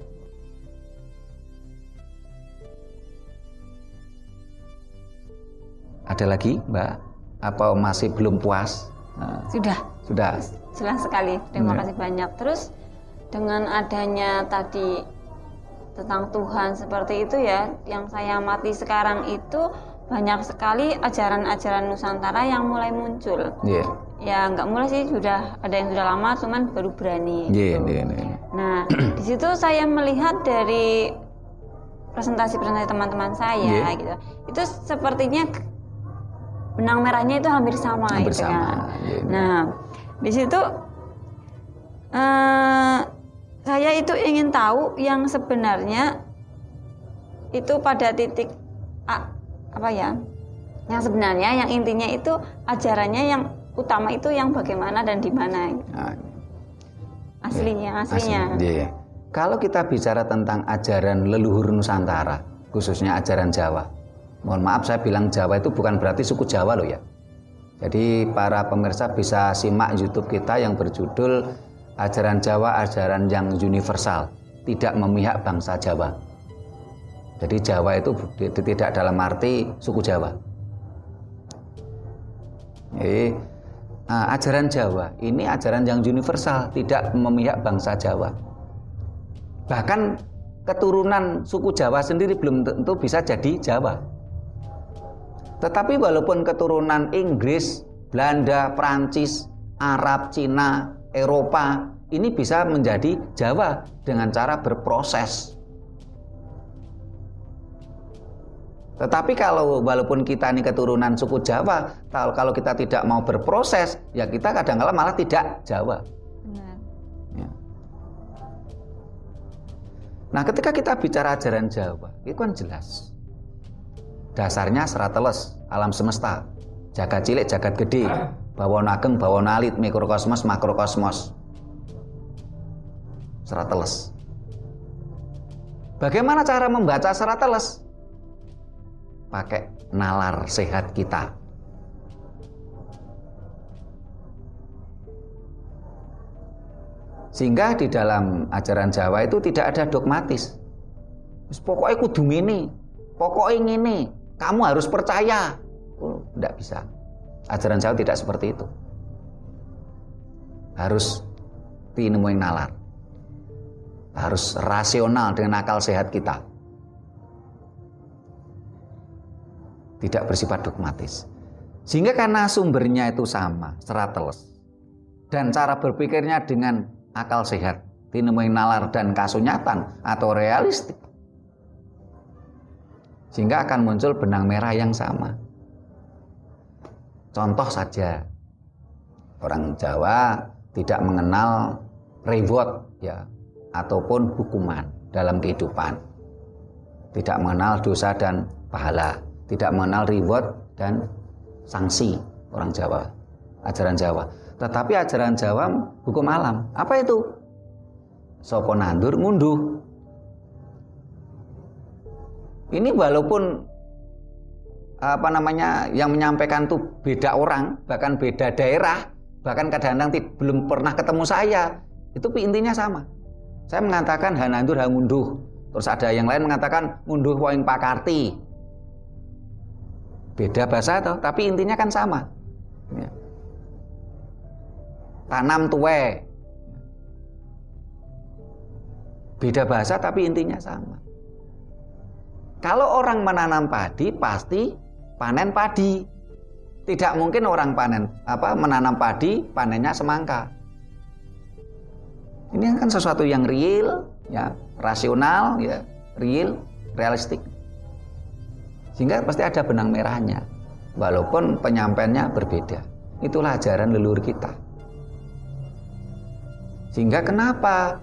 Ada lagi, Mbak? Apa masih belum puas? Sudah. Jelas sekali. Terima kasih banyak. Terus dengan adanya tadi tentang Tuhan seperti itu ya, yang saya amati sekarang itu banyak sekali ajaran-ajaran Nusantara yang mulai muncul. Yeah. Ya nggak mulai sih, sudah ada yang sudah lama, cuman baru berani. Yeah, gitu. yeah. Nah di situ saya melihat dari presentasi-presentasi teman-teman saya, gitu, itu sepertinya benang merahnya itu hampir sama, hampir gitu sama. kan. Yeah. Nah di situ saya itu ingin tahu yang sebenarnya itu pada titik apa ya, yang sebenarnya yang intinya itu ajarannya yang utama itu yang bagaimana dan di mana aslinya. Yeah. Kalau kita bicara tentang ajaran leluhur Nusantara, khususnya ajaran Jawa, mohon maaf saya bilang Jawa itu bukan berarti suku Jawa loh ya. Jadi para pemirsa bisa simak YouTube kita yang berjudul Ajaran Jawa, Ajaran yang Universal, tidak memihak bangsa Jawa. Jadi Jawa itu tidak dalam arti suku Jawa. Jadi ajaran Jawa ini ajaran yang universal, tidak memihak bangsa Jawa. Bahkan keturunan suku Jawa sendiri belum tentu bisa jadi Jawa. Tetapi walaupun keturunan Inggris, Belanda, Prancis, Arab, Cina, Eropa ini bisa menjadi Jawa dengan cara berproses. Tetapi walaupun kita ini keturunan suku Jawa, kalau kita tidak mau berproses, ya kita kadang-kala malah tidak Jawa. Benar. Ya. Nah, ketika kita bicara ajaran Jawa, itu kan jelas. Dasarnya serateles, alam semesta, jagat cilik, jagat gede, bawana ageng, bawana alit, mikrokosmos, makrokosmos. Serateles. Bagaimana cara membaca serateles? Pakai nalar sehat kita. Sehingga di dalam ajaran Jawa itu tidak ada dogmatis. Pokoknya kudu ngene, pokoknya ngene, kamu harus percaya. Tidak bisa. Ajaran Jawa tidak seperti itu. Harus tinemuin nalar. Harus rasional dengan akal sehat kita. Tidak bersifat dogmatis. Sehingga karena sumbernya itu sama, serateles, dan cara berpikirnya dengan akal sehat, tinemuin nalar dan kasunyatan atau realistik, sehingga akan muncul benang merah yang sama. Contoh saja, orang Jawa tidak mengenal reward ya, ataupun hukuman dalam kehidupan, tidak mengenal dosa dan pahala, tidak mengenal reward dan sanksi orang Jawa, ajaran Jawa. Tetapi ajaran Jawa hukum alam. Apa itu? Sapa nandur ngunduh. Ini walaupun yang menyampaikan itu beda orang, bahkan beda daerah, bahkan kadang-kadang belum pernah ketemu saya, itu intinya sama. Saya mengatakan hanandur hangunduh. Terus ada yang lain mengatakan ngunduh waing pakarti. Beda bahasa toh, tapi intinya kan sama. Ya. Tanam tuwe. Beda bahasa tapi intinya sama. Kalau orang menanam padi pasti panen padi. Tidak mungkin orang menanam padi panennya semangka. Ini kan sesuatu yang real, ya, rasional, ya, real, realistik. Sehingga pasti ada benang merahnya, walaupun penyampaiannya berbeda. Itulah ajaran leluhur kita. Sehingga kenapa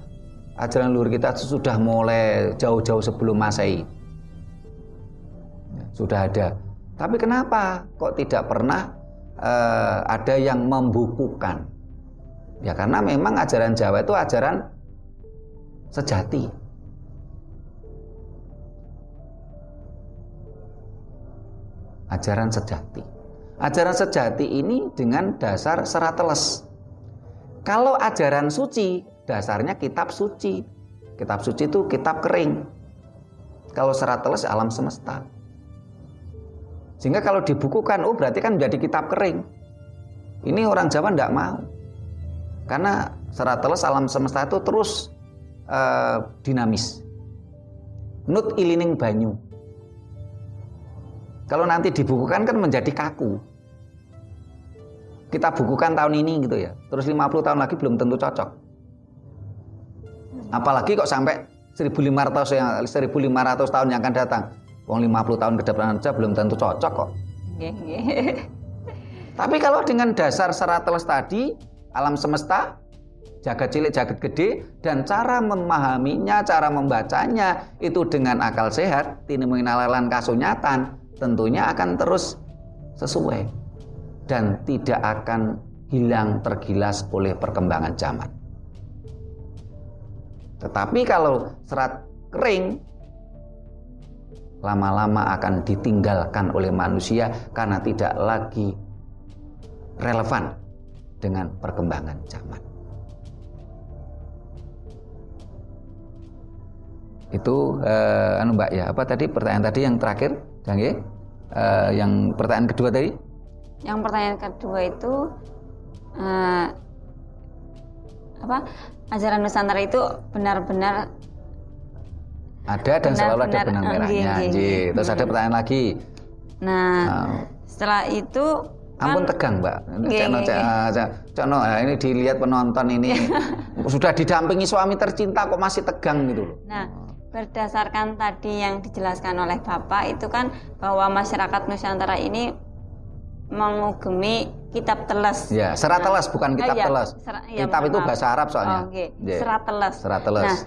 ajaran leluhur kita sudah mulai jauh-jauh sebelum Masehi, sudah ada. Tapi kenapa kok tidak pernah ada yang membukukan? Ya karena memang ajaran Jawa itu ajaran sejati. Ajaran sejati. Ajaran sejati ini dengan dasar serateles. Kalau ajaran suci, dasarnya kitab suci. Kitab suci itu kitab kering. Kalau serateles alam semesta. Sehingga kalau dibukukan, berarti kan menjadi kitab kering. Ini orang Jawa tidak mau. Karena serateles alam semesta itu terus dinamis. Nut ilining banyu. Kalau nanti dibukukan kan menjadi kaku. Kita bukukan tahun ini gitu ya. Terus 50 tahun lagi belum tentu cocok. Apalagi kok sampai 1500 tahun yang akan datang. Wong 50 tahun ke depan aja belum tentu cocok kok. Tapi kalau dengan dasar Aristoteles tadi, alam semesta, jagat cilik, jagat gede, dan cara memahaminya, cara membacanya itu dengan akal sehat, tinimingalalan kasunyatan, tentunya akan terus sesuai dan tidak akan hilang tergilas oleh perkembangan zaman. Tetapi kalau serat kering, lama-lama akan ditinggalkan oleh manusia karena tidak lagi relevan dengan perkembangan zaman. Itu Mbak ya, apa tadi pertanyaan tadi yang terakhir, Jangge? Yang pertanyaan kedua tadi? Yang pertanyaan kedua itu ajaran Nusantara itu benar-benar ada dan selalu ada benang merahnya. Terus ada pertanyaan lagi. Nah, setelah itu ampun tegang, Mbak. Cono, ini dilihat penonton ini sudah didampingi suami tercinta kok masih tegang gitu loh. Nah, berdasarkan tadi yang dijelaskan oleh Bapak itu kan bahwa masyarakat Nusantara ini mengugemi kitab teles. Ya, serat teles bukan kitab teles. Kitab itu bahasa Arab soalnya. Serat teles. Serat teles. Nah,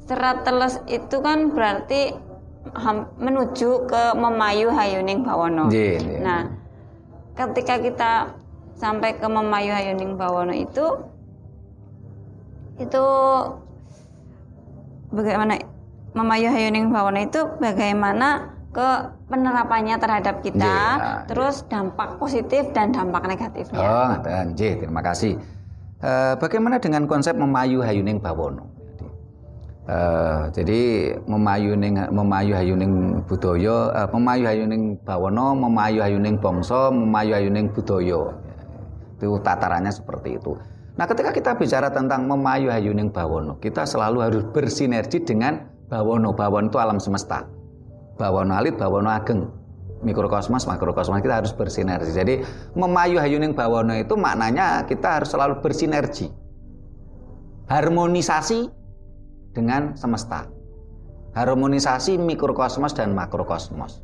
serat teles itu kan berarti menuju ke Memayu Hayuning Bawono. Nah, ketika kita sampai ke Memayu Hayuning Bawono itu bagaimana Memayu Hayuning Bawono itu bagaimana ke penerapannya terhadap kita, terus dampak positif dan dampak negatifnya. Terima kasih. Bagaimana dengan konsep Memayu Hayuning Bawono? Jadi memayu hayuning budaya, memayu hayuning bawana, memayu hayuning bangsa, memayu hayuning budaya. Itu tatarannya seperti itu. Nah, ketika kita bicara tentang memayu hayuning bawana, kita selalu harus bersinergi dengan bawana. Bawana itu alam semesta. Bawana alit, bawana ageng. Mikrokosmos, makrokosmos, kita harus bersinergi. Jadi memayu hayuning bawana itu maknanya kita harus selalu bersinergi. Harmonisasi dengan semesta. Harmonisasi mikrokosmos dan makrokosmos.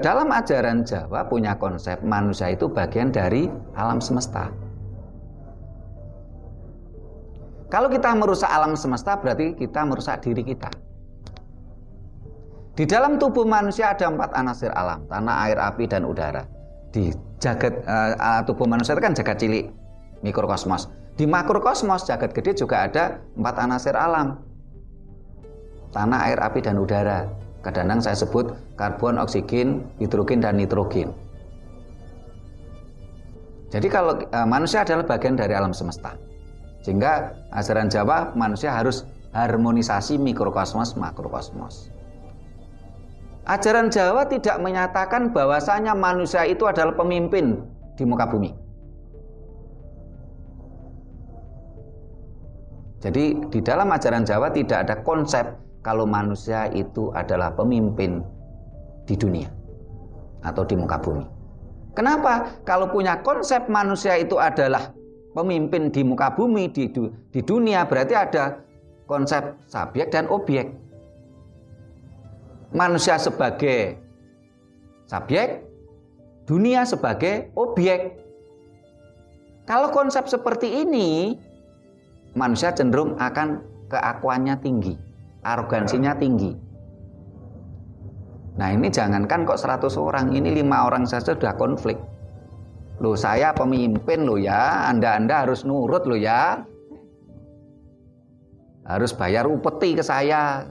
Dalam ajaran Jawa punya konsep manusia itu bagian dari alam semesta. Kalau kita merusak alam semesta berarti kita merusak diri kita. Di dalam tubuh manusia ada 4 anasir alam, tanah, air, api, dan udara. Di jagat tubuh manusia itu kan jagat cilik, mikrokosmos. Di makrokosmos, jagat gede juga ada 4 anasir alam. Tanah, air, api, dan udara. Kadang-kadang saya sebut karbon, oksigen, hidrogen, dan nitrogen. Jadi kalau manusia adalah bagian dari alam semesta. Sehingga ajaran Jawa manusia harus harmonisasi mikrokosmos, makrokosmos. Ajaran Jawa tidak menyatakan bahwasanya manusia itu adalah pemimpin di muka bumi. Jadi di dalam ajaran Jawa tidak ada konsep kalau manusia itu adalah pemimpin di dunia atau di muka bumi. Kenapa? Kalau punya konsep manusia itu adalah pemimpin di muka bumi, di dunia, berarti ada konsep subjek dan objek. Manusia sebagai subjek, dunia sebagai objek. Kalau konsep seperti ini, manusia cenderung akan keakuannya tinggi, arogansinya tinggi. Nah, ini jangankan kok 100 orang, ini 5 orang saja sudah konflik. Loh, saya pemimpin loh ya, Anda harus nurut loh ya. Harus bayar upeti ke saya.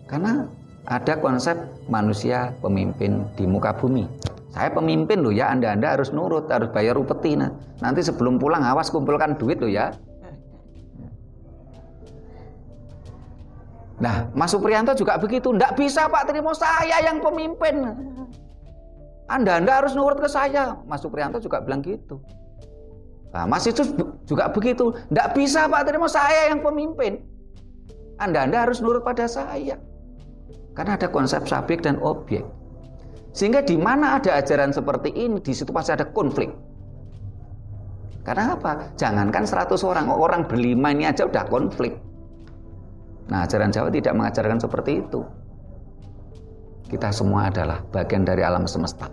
Karena ada konsep manusia pemimpin di muka bumi. Saya pemimpin loh ya, Anda harus nurut, harus bayar upeti. Nanti sebelum pulang awas kumpulkan duit loh ya. Nah, Mas Supriyanto juga begitu. Nggak bisa Pak Trimo, saya yang pemimpin. Anda harus nurut ke saya. Mas Supriyanto juga bilang gitu. Nah, Mas itu juga begitu. Nggak bisa Pak Trimo, saya yang pemimpin. Anda harus nurut pada saya. Karena ada konsep subjek dan objek. Sehingga di mana ada ajaran seperti ini, di situ pasti ada konflik. Karena apa? Jangankan 100 orang berlima ini aja udah konflik. Nah, ajaran Jawa tidak mengajarkan seperti itu. Kita semua adalah bagian dari alam semesta.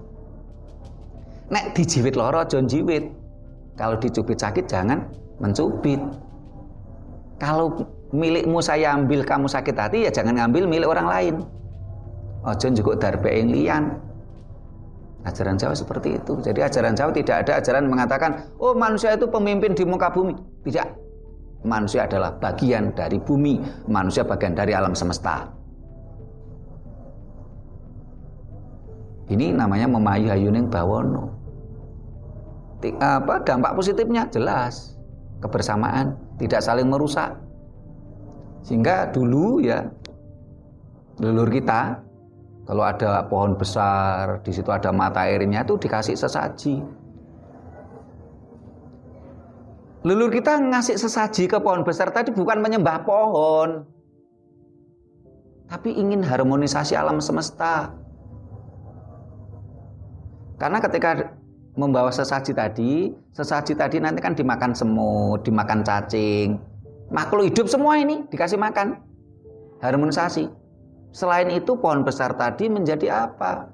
Nek dijiwit loro, jangan jiwit. Kalau dicubit sakit, jangan mencubit. Kalau milikmu saya ambil, kamu sakit hati, ya jangan ngambil milik orang lain. Ojo juga darbe yang lian. Ajaran Jawa seperti itu. Jadi ajaran Jawa tidak ada ajaran mengatakan, oh manusia itu pemimpin di muka bumi. Tidak. Manusia adalah bagian dari bumi. Manusia bagian dari alam semesta. Ini namanya memayu hayuning bawono. Dampak positifnya jelas. Kebersamaan, tidak saling merusak. Sehingga dulu ya leluhur kita, kalau ada pohon besar, di situ ada mata airnya, itu dikasih sesaji. Leluhur kita ngasih sesaji ke pohon besar tadi bukan menyembah pohon, tapi ingin harmonisasi alam semesta. Karena ketika membawa sesaji tadi nanti kan dimakan semut, dimakan cacing, makhluk hidup semua ini dikasih makan, harmonisasi. Selain itu pohon besar tadi menjadi apa?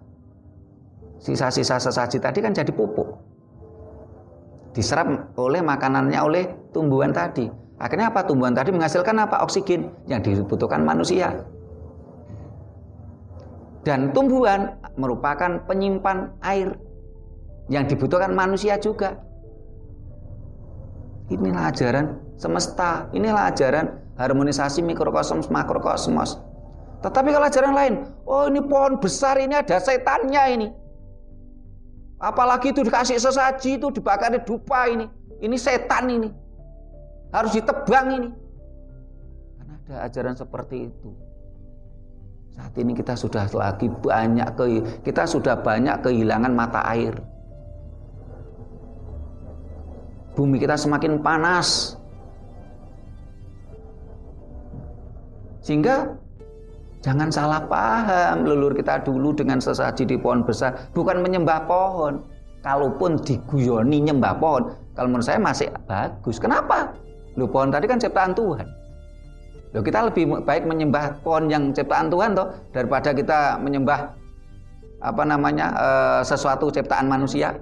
Sisa-sisa sesaji tadi kan jadi pupuk, diserap oleh makanannya oleh tumbuhan tadi. Akhirnya apa? Tumbuhan tadi menghasilkan apa? Oksigen yang dibutuhkan manusia. Dan tumbuhan merupakan penyimpan air yang dibutuhkan manusia juga. Inilah ajaran semesta, inilah ajaran harmonisasi mikrokosmos makrokosmos. Tetapi kalau ajaran lain, oh ini pohon besar ini ada setannya ini. Apalagi itu dikasih sesaji, itu dibakar dupa ini setan ini. Harus ditebang ini. Karena ada ajaran seperti itu. Saat ini kita sudah banyak kehilangan mata air. Bumi kita semakin panas. Sehingga jangan salah paham, leluhur kita dulu dengan sesaji di pohon besar bukan menyembah pohon. Kalaupun diguyoni nyembah pohon, kalau menurut saya masih bagus. Kenapa? Loh, pohon tadi kan ciptaan Tuhan. Loh, kita lebih baik menyembah pohon yang ciptaan Tuhan toh daripada kita menyembah sesuatu ciptaan manusia.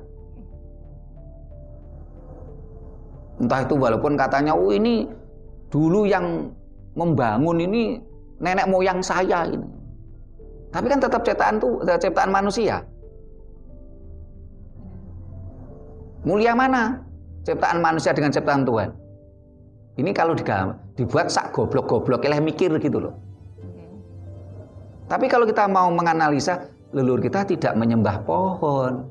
Entah itu walaupun katanya, oh ini dulu yang membangun ini nenek moyang saya ini. Tapi kan tetap ciptaan manusia. Mulia mana ciptaan manusia dengan ciptaan Tuhan? Ini kalau dibuat sak goblok-goblok eleh mikir gitu loh. Tapi kalau kita mau menganalisa, leluhur kita tidak menyembah pohon.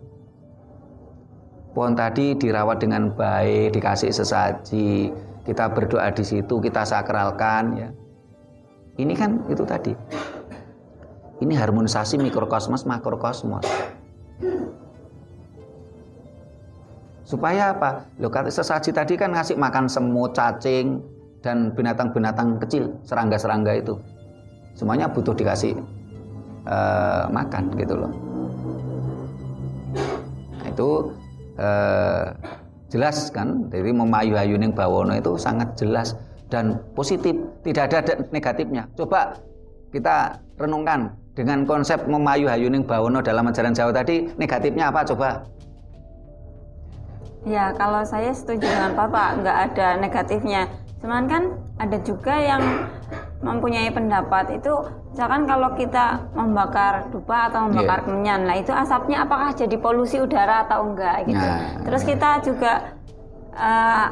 Pohon tadi dirawat dengan baik, dikasih sesaji, kita berdoa di situ, kita sakralkan ya. Ini kan itu tadi. Ini harmonisasi mikrokosmos makrokosmos. Supaya apa? Loh, sesaji tadi kan ngasih makan semut, cacing, dan binatang-binatang kecil, serangga-serangga itu. Semuanya butuh dikasih makan gitu loh. Nah, itu jelas kan, jadi memayu hayuning bawono itu sangat jelas dan positif, tidak ada negatifnya. Coba kita renungkan dengan konsep memayu hayuning bawono dalam ajaran Jawa tadi, negatifnya apa coba? Ya, kalau saya setuju dengan Bapak, nggak ada negatifnya. Cuman kan ada juga yang mempunyai pendapat itu, misalkan kalau kita membakar dupa atau membakar kemenyan, lah itu asapnya apakah jadi polusi udara atau enggak gitu. Terus kita juga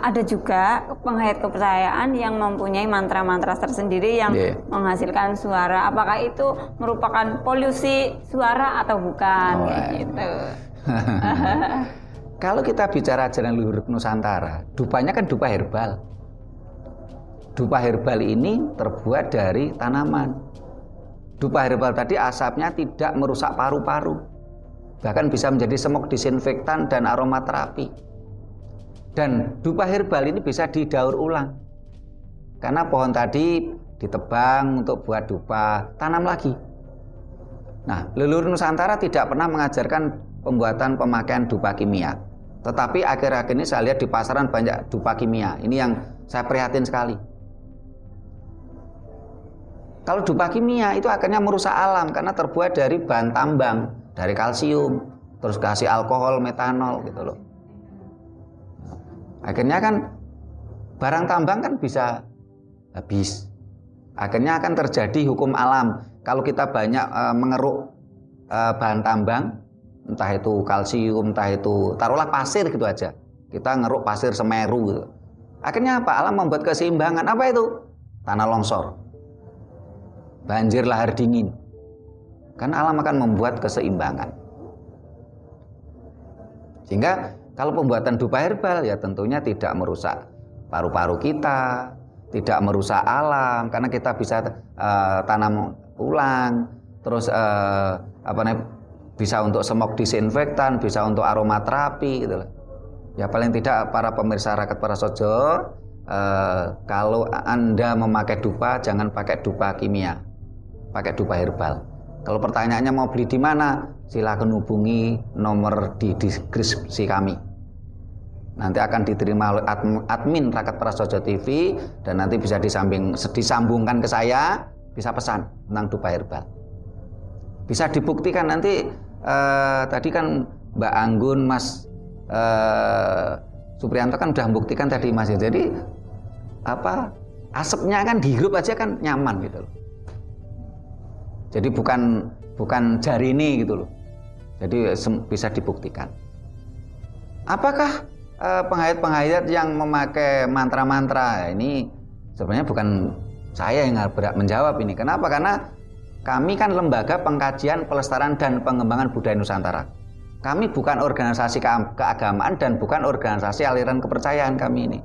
ada juga penghayat kepercayaan yang mempunyai mantra-mantra tersendiri yang menghasilkan suara. Apakah itu merupakan polusi suara atau bukan? Gitu. Kalau kita bicara ajaran leluhur Nusantara, dupanya kan dupa herbal. Dupa herbal ini terbuat dari tanaman. Dupa herbal tadi asapnya tidak merusak paru-paru. Bahkan bisa menjadi semok disinfektan dan aromaterapi. Dan dupa herbal ini bisa didaur ulang. Karena pohon tadi ditebang untuk buat dupa, tanam lagi. Nah, leluhur Nusantara tidak pernah mengajarkan pembuatan pemakaian dupa kimia. Tetapi akhir-akhir ini saya lihat di pasaran banyak dupa kimia. Ini yang saya prihatin sekali. Kalau dupa kimia itu akhirnya merusak alam karena terbuat dari bahan tambang, dari kalsium, terus kasih alkohol, metanol gitu loh. Akhirnya kan barang tambang kan bisa habis. Akhirnya akan terjadi hukum alam. Kalau kita banyak mengeruk bahan tambang, entah itu kalsium, entah itu taruhlah pasir gitu aja. Kita ngeruk pasir Semeru gitu. Akhirnya apa? Alam membuat keseimbangan. Apa itu? Tanah longsor. Banjir lahar dingin. Kan alam akan membuat keseimbangan. Sehingga kalau pembuatan dupa herbal ya tentunya tidak merusak paru-paru kita, tidak merusak alam karena kita bisa tanam ulang, terus bisa untuk semok disinfektan, bisa untuk aromaterapi gitu loh. Ya paling tidak para pemirsa Raket Prasojo, kalau Anda memakai dupa jangan pakai dupa kimia, pakai dupa herbal. Kalau pertanyaannya mau beli di mana, silakan hubungi nomor di deskripsi kami. Nanti akan diterima oleh admin Raket Prasojo TV dan nanti bisa disambungkan ke saya, bisa pesan tentang dupa herbal. Bisa dibuktikan nanti tadi kan Mbak Anggun, Mas Supriyanto kan sudah membuktikan tadi Mas. Jadi asapnya kan dihirup aja kan nyaman gitu loh. Jadi bukan jari ini gitu loh. Jadi bisa dibuktikan. Apakah penghayat-penghayat yang memakai mantra-mantra ini sebenarnya bukan saya yang berhak menjawab ini. Kenapa? Karena kami kan lembaga pengkajian, pelestarian dan pengembangan budaya Nusantara. Kami bukan organisasi keagamaan dan bukan organisasi aliran kepercayaan kami ini.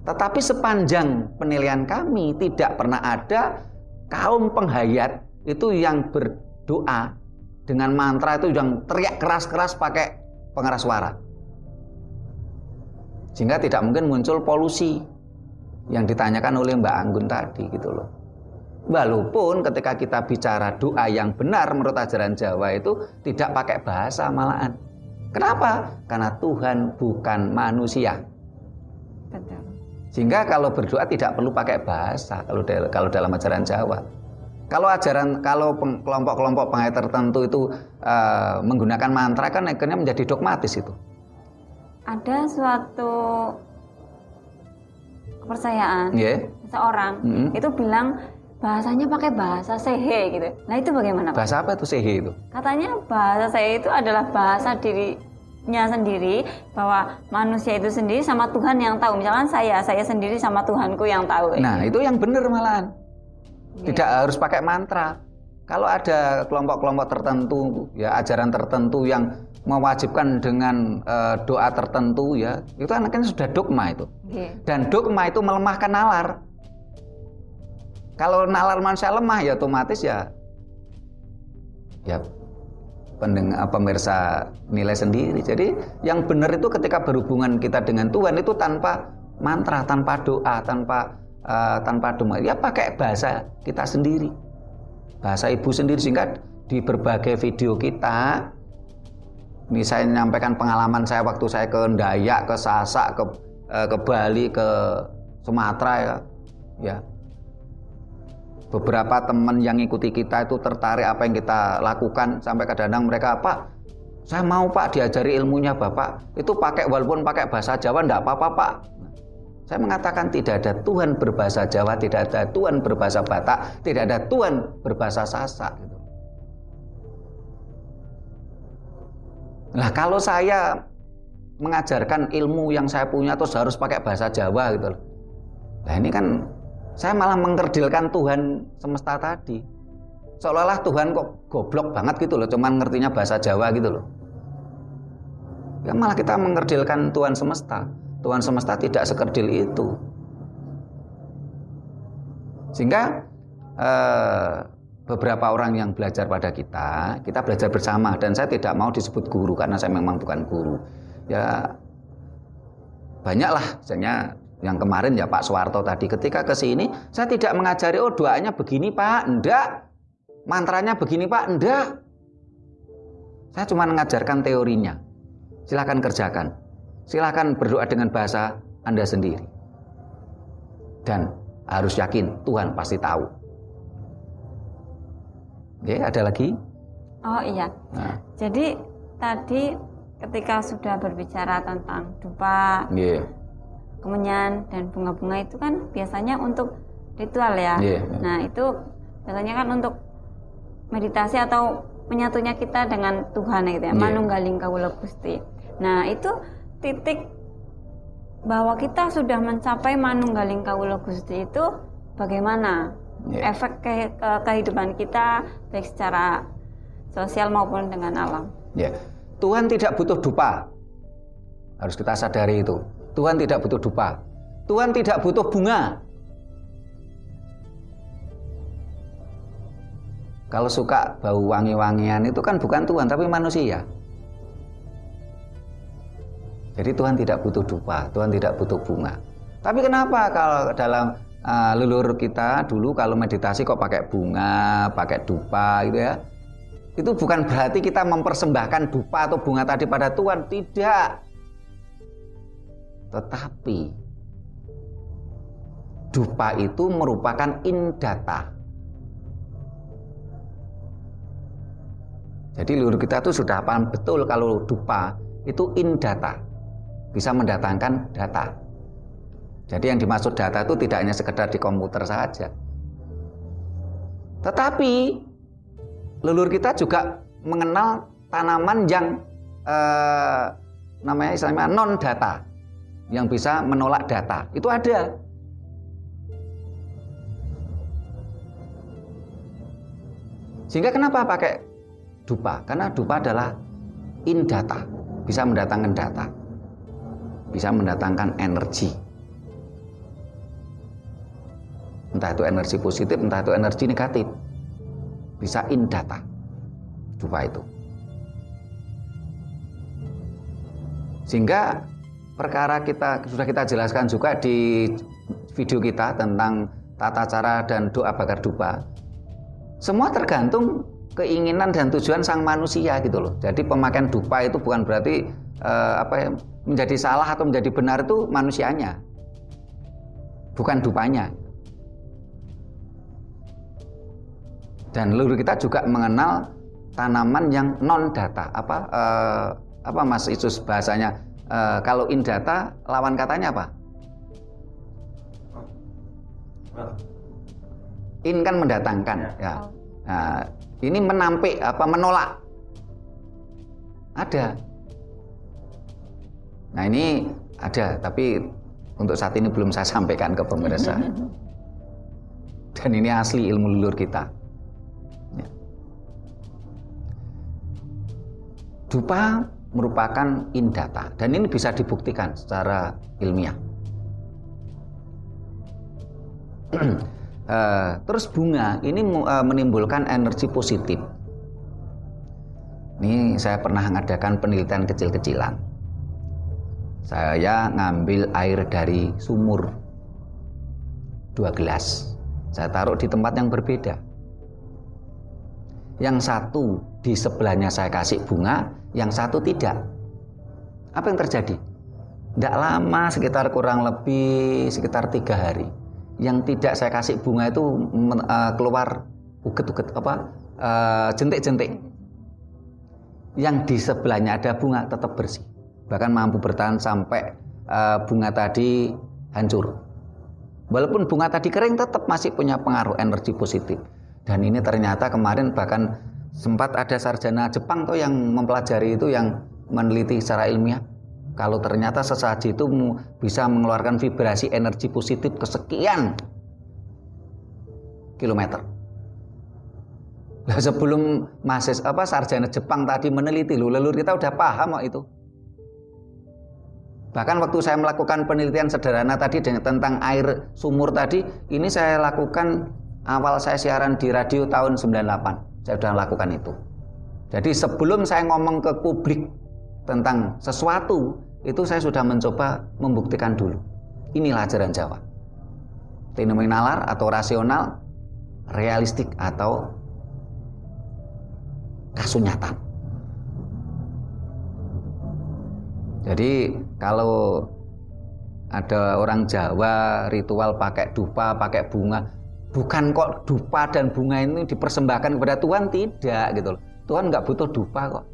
Tetapi sepanjang penilaian kami tidak pernah ada kaum penghayat itu yang berdoa dengan mantra itu yang teriak keras-keras pakai pengeras suara. Sehingga tidak mungkin muncul polusi yang ditanyakan oleh Mbak Anggun tadi gitu loh. Walaupun ketika kita bicara doa yang benar menurut ajaran Jawa itu tidak pakai bahasa malahan. Kenapa? Karena Tuhan bukan manusia. Betul. Sehingga kalau berdoa tidak perlu pakai bahasa kalau dalam ajaran Jawa. Kalau kelompok-kelompok penghayat tertentu itu menggunakan mantra kan akhirnya menjadi dogmatis itu. Ada suatu kepercayaan seseorang itu bilang bahasanya pakai bahasa sehe gitu. Nah itu bagaimana Pak? Bahasa apa itu sehe itu? Katanya bahasa sehe itu adalah bahasa dirinya sendiri, bahwa manusia itu sendiri sama Tuhan yang tahu. Misalkan saya sendiri sama Tuhanku yang tahu. Nah itu yang benar malahan. Tidak harus pakai mantra. Kalau ada kelompok-kelompok tertentu, ya ajaran tertentu yang mewajibkan dengan doa tertentu, ya itu kan sudah dogma itu. Dan dogma itu melemahkan nalar. Kalau nalar manusia lemah, ya otomatis ya pemirsa nilai sendiri. Jadi yang benar itu ketika berhubungan kita dengan Tuhan itu tanpa mantra, tanpa doa, tanpa dogma, ya pakai bahasa kita sendiri, bahasa ibu sendiri. Sehingga di berbagai video kita, ini saya menyampaikan pengalaman saya waktu saya ke Dayak, ke Sasak, ke Bali, ke Sumatera ya. Beberapa teman yang ikuti kita itu tertarik apa yang kita lakukan, sampai kadang-kadang mereka, Pak, saya mau Pak diajari ilmunya Bapak, itu walaupun pakai bahasa Jawa enggak apa-apa Pak. Saya mengatakan tidak ada Tuhan berbahasa Jawa, tidak ada Tuhan berbahasa Batak, tidak ada Tuhan berbahasa Sasak gitu. Nah kalau saya mengajarkan ilmu yang saya punya terus harus pakai bahasa Jawa gitu loh. Nah ini kan saya malah mengkerdilkan Tuhan semesta tadi. Seolah-olah Tuhan kok goblok banget gitu loh, cuman ngertinya bahasa Jawa gitu loh. Ya malah kita mengkerdilkan Tuhan semesta. Tuhan semesta tidak sekerdil itu. Sehingga beberapa orang yang belajar pada kita belajar bersama, dan saya tidak mau disebut guru karena saya memang bukan guru. Ya banyaklah, misalnya yang kemarin ya Pak Soeharto tadi ketika ke sini, saya tidak mengajari doanya begini Pak, enggak. Mantranya begini Pak, enggak. Saya cuma mengajarkan teorinya. Silakan kerjakan. Silakan berdoa dengan bahasa Anda sendiri. Dan harus yakin Tuhan pasti tahu. Oke, ada lagi? Oh iya. Nah. Jadi tadi ketika sudah berbicara tentang dupa, kemenyan dan bunga-bunga itu kan biasanya untuk ritual ya. Nah itu biasanya kan untuk meditasi atau menyatunya kita dengan Tuhan gitu ya. Manunggaling kawula Gusti. Nah itu titik bahwa kita sudah mencapai manunggaling kawula Gusti itu bagaimana efek ke kehidupan kita baik secara sosial maupun dengan alam. Tuhan tidak butuh dupa. Harus kita sadari itu. Tuhan tidak butuh dupa. Tuhan tidak butuh bunga. Kalau suka bau wangi-wangian itu kan bukan Tuhan tapi manusia. Jadi Tuhan tidak butuh dupa, Tuhan tidak butuh bunga. Tapi kenapa kalau dalam leluhur kita dulu kalau meditasi kok pakai bunga, pakai dupa gitu ya? Itu bukan berarti kita mempersembahkan dupa atau bunga tadi pada Tuhan, tidak. Tetapi dupa itu merupakan indata. Jadi leluhur kita itu sudah paham betul kalau dupa itu indata, bisa mendatangkan data. Jadi yang dimaksud data itu tidak hanya sekedar di komputer saja. Tetapi leluhur kita juga mengenal tanaman yang namanya istilahnya non data, yang bisa menolak data. Itu ada. Sehingga kenapa pakai dupa? Karena dupa adalah indata, bisa mendatangkan data, bisa mendatangkan energi. Entah itu energi positif, entah itu energi negatif. Bisa indata dupa itu. Sehingga perkara sudah kita jelaskan juga di video kita tentang tata cara dan doa bakar dupa. Semua tergantung keinginan dan tujuan sang manusia gitu loh. Jadi pemakaian dupa itu bukan berarti menjadi salah atau menjadi benar itu manusianya, bukan dupanya. Dan leluhur kita juga mengenal tanaman yang non data. Apa Mas Isus bahasanya? Kalau indata lawan katanya apa? In kan mendatangkan ya. Nah, ini menampik menolak. Ada. Nah, ini ada, tapi untuk saat ini belum saya sampaikan ke pemirsa. Dan ini asli ilmu leluhur kita. Ya. Dupa merupakan indata dan ini bisa dibuktikan secara ilmiah. Terus bunga ini menimbulkan energi positif. Ini saya pernah mengadakan penelitian kecil-kecilan. Saya ngambil air dari sumur 2 gelas. Saya taruh di tempat yang berbeda. Yang satu di sebelahnya saya kasih bunga, yang satu tidak. Apa yang terjadi? Tidak lama, sekitar kurang lebih sekitar 3 hari. Yang tidak saya kasih bunga itu keluar uget-uget jentik-jentik. Yang di sebelahnya ada bunga tetap bersih, bahkan mampu bertahan sampai bunga tadi hancur. Walaupun bunga tadi kering tetap masih punya pengaruh energi positif. Dan ini ternyata kemarin bahkan sempat ada sarjana Jepang tuh yang mempelajari itu, yang meneliti secara ilmiah. Kalau ternyata sesaji itu bisa mengeluarkan vibrasi energi positif kesekian kilometer. Nah, sebelum sarjana Jepang tadi meneliti, leluhur kita udah paham kok itu. Bahkan waktu saya melakukan penelitian sederhana tadi tentang air sumur tadi, ini saya lakukan awal saya siaran di radio tahun 98. Saya sudah lakukan itu. Jadi sebelum saya ngomong ke publik tentang sesuatu, itu saya sudah mencoba membuktikan dulu. Inilah ajaran Jawa. Fenomenalar atau rasional, realistik atau kasunyatan. Jadi kalau ada orang Jawa ritual pakai dupa, pakai bunga, bukan kok dupa dan bunga ini dipersembahkan kepada Tuhan, tidak gitu loh. Tuhan nggak butuh dupa kok.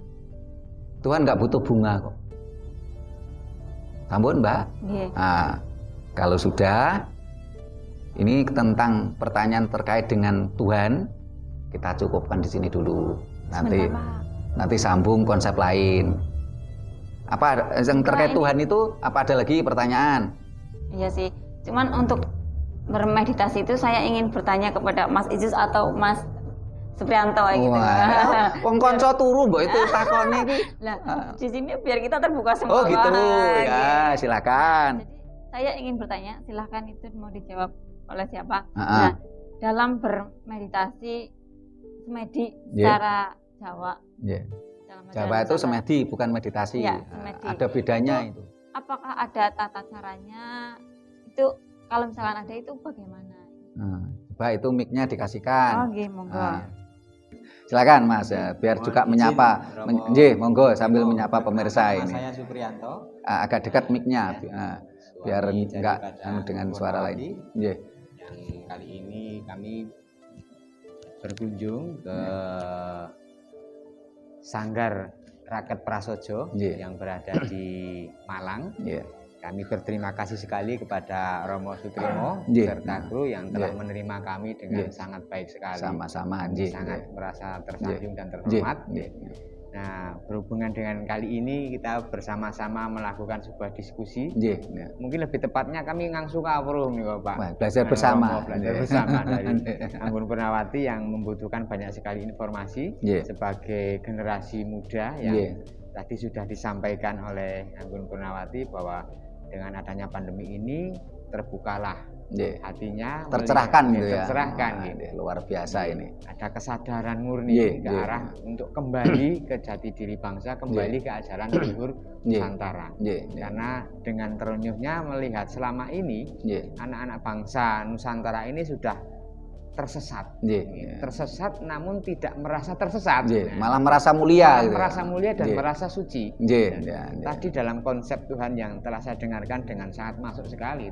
Tuhan nggak butuh bunga kok. Sampun, Mbak? Yeah. Nah, kalau sudah, ini tentang pertanyaan terkait dengan Tuhan, kita cukupkan di sini dulu. Nanti sambung konsep lain. Apa yang terkait Tuhan itu? Apa ada lagi pertanyaan? Iya sih. Cuman untuk bermeditasi itu saya ingin bertanya kepada Mas Izus atau Mas Supriyanto gitu. Wong kanca turu mbok itu takone iki. Lah, di sini biar kita terbuka semua. Oh gitu. Ya, silakan. Jadi saya ingin bertanya, silakan itu mau dijawab oleh siapa. Nah, dalam bermeditasi semedi secara Jawa. Jawa itu semedi bukan meditasi. Ya, semedi. Ada bedanya itu. Apakah ada tata caranya? Itu kalau misalkan ada itu bagaimana? Coba itu mic-nya dikasihkan. Oke, monggo. Silakan Mas, biar juga menyapa. Monggo sambil menyapa pemirsa ini. Saya Supriyanto. Agak dekat mic-nya, biar enggak dengan suara lain. Yang kali ini kami berkunjung ke Sanggar Raket Prasojo yang berada di Malang. Kami berterima kasih sekali kepada Romo Sutrimo serta kru yang telah menerima kami dengan sangat baik sekali. Sama-sama, sangat merasa tersanjung dan terhormat. Nah, berhubungan dengan kali ini kita bersama-sama melakukan sebuah diskusi. Mungkin lebih tepatnya kami ngangsu kawruh nih Pak. Belajar bersama. Belajar bersama dari Anggun Purnawati yang membutuhkan banyak sekali informasi sebagai generasi muda yang tadi sudah disampaikan oleh Anggun Purnawati bahwa dengan adanya pandemi ini terbukalah hatinya, tercerahkan gitu ya. Tercerahkan luar biasa ini. Ada kesadaran murni ke arah untuk kembali ke jati diri bangsa, kembali ke ajaran luhur Nusantara. Karena dengan terenyuhnya melihat selama ini anak-anak bangsa Nusantara ini sudah tersesat. Tersesat namun tidak merasa tersesat. Malah merasa mulia gitu. Merasa mulia dan merasa suci. Tadi dalam konsep Tuhan yang telah saya dengarkan dengan sangat masuk sekali.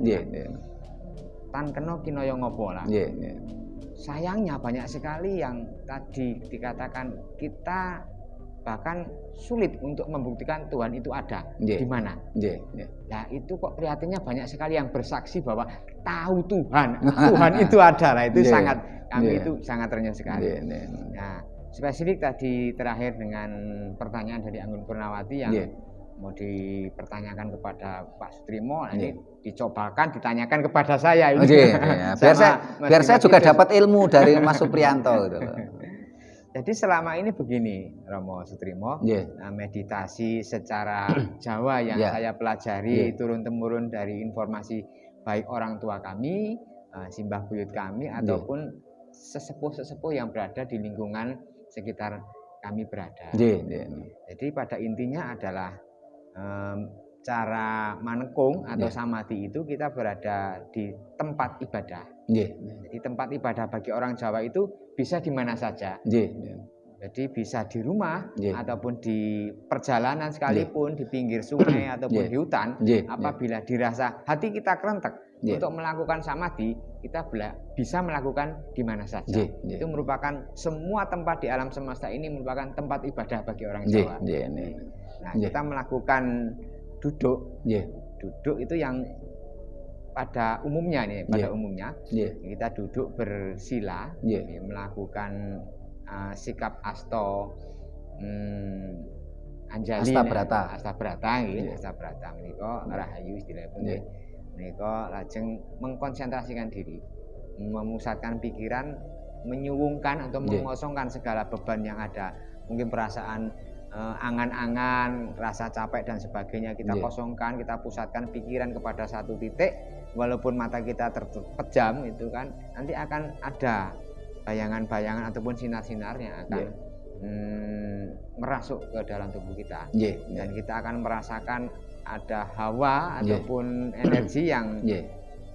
Tan keno kinoyo ngopo lah. Sayangnya banyak sekali yang tadi dikatakan kita bahkan sulit untuk membuktikan Tuhan itu ada di mana. Nah itu kok prihatinnya banyak sekali yang bersaksi bahwa tahu Tuhan itu ada lah, itu sangat kami itu sangat ternyata sekali. Nah spesifik tadi terakhir dengan pertanyaan dari Anggun Purnawati yang mau dipertanyakan kepada Pak Sutrimo, ini dicobakan ditanyakan kepada saya ini. Biar saya juga dapat ilmu dari Mas Supriyanto gitu. Jadi selama ini begini Romo Sutrimo, meditasi secara Jawa yang saya pelajari turun-temurun dari informasi baik orang tua kami, simbah buyut kami ataupun sesepuh-sesepuh yang berada di lingkungan sekitar kami berada. Jadi pada intinya adalah cara manekung atau samadhi itu kita berada di tempat ibadah. Jadi tempat ibadah bagi orang Jawa itu bisa di mana saja. Jadi bisa di rumah ataupun di perjalanan sekalipun, di pinggir sungai ataupun di hutan. Apabila dirasa hati kita kerentek untuk melakukan samadhi, kita bisa melakukan di mana saja. Itu merupakan semua tempat di alam semesta ini merupakan tempat ibadah bagi orang Jawa. Nah, kita melakukan duduk. Duduk itu yang pada umumnya kita duduk bersila, melakukan sikap asto anjali astabrata menika rahayu istilahipun menika lajeng mengkonsentrasikan diri, memusatkan pikiran, menyuwungkan atau mengosongkan segala beban yang ada, mungkin perasaan angan-angan, rasa capek dan sebagainya kita kosongkan, kita pusatkan pikiran kepada satu titik. Walaupun mata kita terpejam itu kan, nanti akan ada bayangan-bayangan ataupun sinar-sinar yang akan merasuk ke dalam tubuh kita. Dan kita akan merasakan ada hawa ataupun energi yang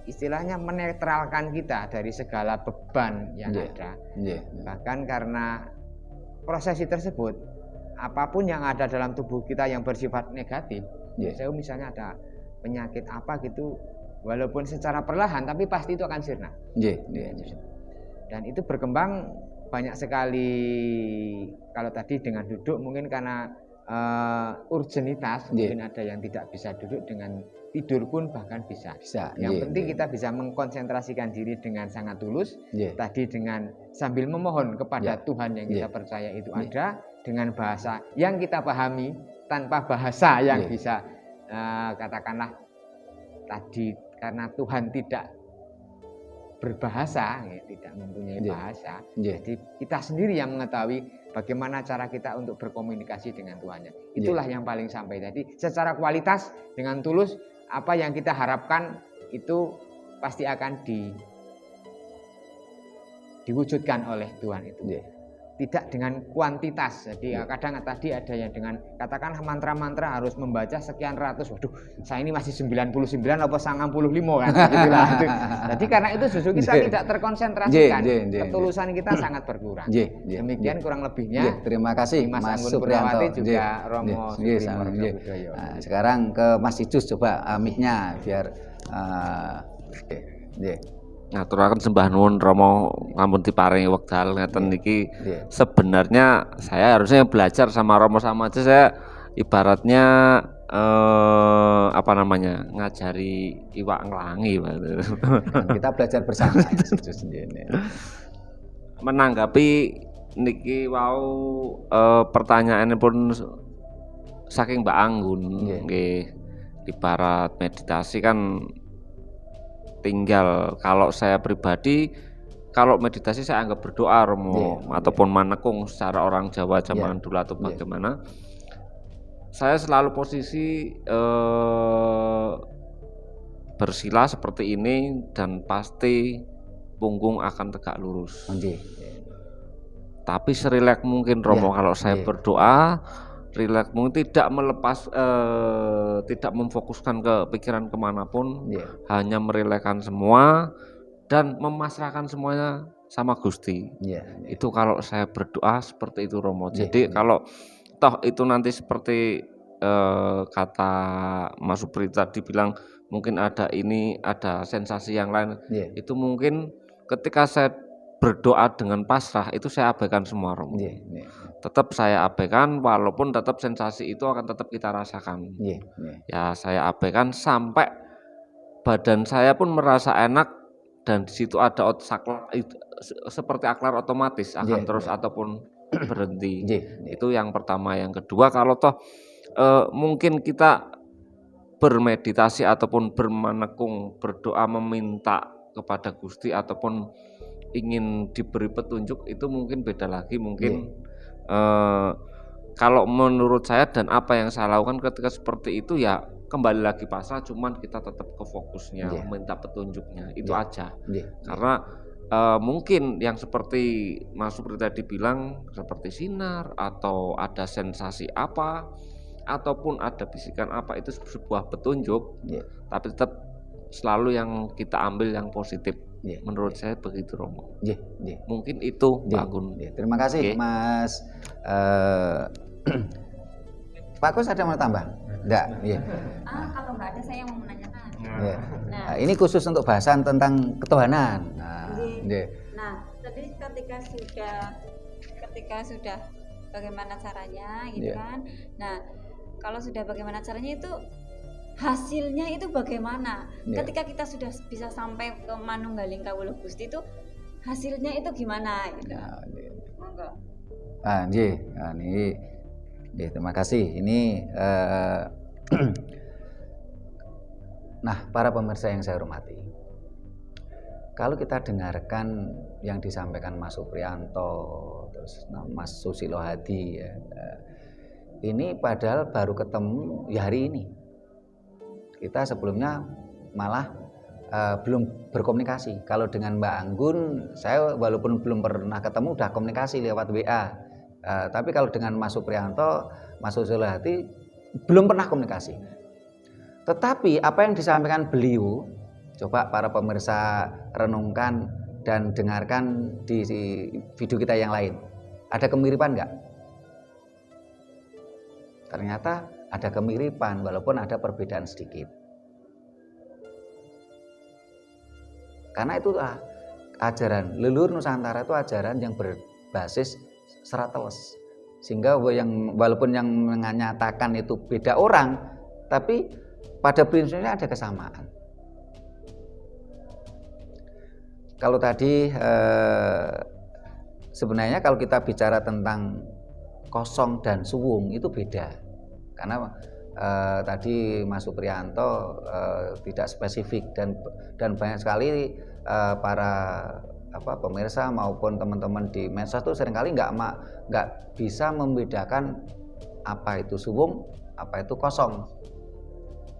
istilahnya menetralkan kita dari segala beban yang ada. Bahkan karena prosesi tersebut, apapun yang ada dalam tubuh kita yang bersifat negatif Saya misalnya ada penyakit apa gitu, walaupun secara perlahan tapi pasti itu akan sirna. Dan itu berkembang banyak sekali. Kalau tadi dengan duduk mungkin karena urgenitas, mungkin ada yang tidak bisa duduk, dengan tidur pun bahkan bisa. Yang penting kita bisa mengkonsentrasikan diri dengan sangat tulus. Tadi dengan sambil memohon kepada Tuhan yang kita percaya itu ada, dengan bahasa yang kita pahami tanpa bahasa yang bisa katakanlah tadi, karena Tuhan tidak berbahasa, tidak mempunyai bahasa. Jadi kita sendiri yang mengetahui bagaimana cara kita untuk berkomunikasi dengan Tuhannya. Itulah yang paling sampai. Jadi secara kualitas dengan tulus, apa yang kita harapkan itu pasti akan diwujudkan oleh Tuhan itu. Tidak dengan kuantitas. Jadi kadang tadi ada yang dengan katakan mantra-mantra harus membaca sekian ratus. Waduh, saya ini masih 99 apa 95 kan. Gitulah. Jadi karena itu justru kita tidak terkonsentrasikan. Ketulusan kita sangat berkurang. Demikian kurang lebihnya. Terima kasih Mas Anggun Purnawati juga Romo Sutrimorjo. Sekarang ke Mas Idus, coba mic-nya biar ngaturaken sembah nuwun Romo ngampun diparingi wekdal ngeten niki. Sebenarnya saya harusnya belajar sama Romo Samaja, saya ibaratnya ngajari iwak nglangi. Kita belajar bersama. Menanggapi niki wau pertanyaannya pun saking Mbak Anggun nggih, ibarat meditasi kan tinggal, kalau saya pribadi, kalau meditasi saya anggap berdoa Romo, ataupun manekung secara orang Jawa zaman dulu atau bagaimana. Saya selalu posisi bersila seperti ini dan pasti punggung akan tegak lurus. Tapi serileks mungkin Romo kalau saya berdoa, rileks mungkin tidak melepas, tidak memfokuskan ke pikiran kemanapun, hanya merilekskan semua dan memasrahkan semuanya sama Gusti. Itu kalau saya berdoa seperti itu Romo. Jadi kalau toh itu nanti seperti kata Mas Supri tadi bilang mungkin ada ini, ada sensasi yang lain, itu mungkin ketika saya berdoa dengan pasrah itu saya abaikan semua Romo. Tetap saya abaikan, walaupun tetap sensasi itu akan tetap kita rasakan. Ya saya abaikan sampai badan saya pun merasa enak, dan di situ ada saklar, seperti aklar otomatis akan terus ataupun berhenti. Itu yang pertama. Yang kedua, kalau toh mungkin kita bermeditasi ataupun bermanekung, berdoa meminta kepada Gusti ataupun ingin diberi petunjuk, itu mungkin beda lagi. Mungkin kalau menurut saya dan apa yang saya lakukan ketika seperti itu, ya kembali lagi pasrah, cuman kita tetap ke fokusnya, minta petunjuknya, itu aja. Karena mungkin yang seperti Mas Supri tadi bilang, seperti sinar atau ada sensasi apa ataupun ada bisikan apa, itu sebuah petunjuk, tapi tetap selalu yang kita ambil yang positif. Menurut saya begitu Romo. Mungkin itu Pak Anggun. Terima kasih Mas. Pak Kus ada mau tambah? Enggak. Kalau nggak ada saya mau menanyakan. Nah, ini khusus untuk bahasan tentang ketuhanan. Nah, tadi ketika sudah bagaimana caranya gitu kan. Nah, kalau sudah bagaimana caranya itu hasilnya itu bagaimana? Ketika kita sudah bisa sampai ke manunggaling kawula Gusti itu hasilnya itu gimana gitu. Terima kasih. Ini nah, para pemirsa yang saya hormati, kalau kita dengarkan yang disampaikan Mas Supriyanto, terus Mas Susilo Hadi, ini padahal baru ketemu ya hari ini. Kita sebelumnya malah belum berkomunikasi. Kalau dengan Mbak Anggun, saya walaupun belum pernah ketemu udah komunikasi lewat WA. Tapi kalau dengan Mas Supriyanto, Mas Susilo Hadi belum pernah komunikasi. Tetapi apa yang disampaikan beliau, coba para pemirsa renungkan dan dengarkan di video kita yang lain. Ada kemiripan nggak? Ternyata ada kemiripan walaupun ada perbedaan sedikit. Karena itu ajaran leluhur Nusantara itu ajaran yang berbasis serat teles. Sehingga walaupun yang menyatakan itu beda orang, tapi pada prinsipnya ada kesamaan. Kalau tadi sebenarnya kalau kita bicara tentang kosong dan suwung itu beda. Karena tadi Mas Supriyanto tidak spesifik dan banyak sekali para pemirsa maupun teman-teman di medsos itu seringkali nggak bisa membedakan apa itu suwung, apa itu kosong.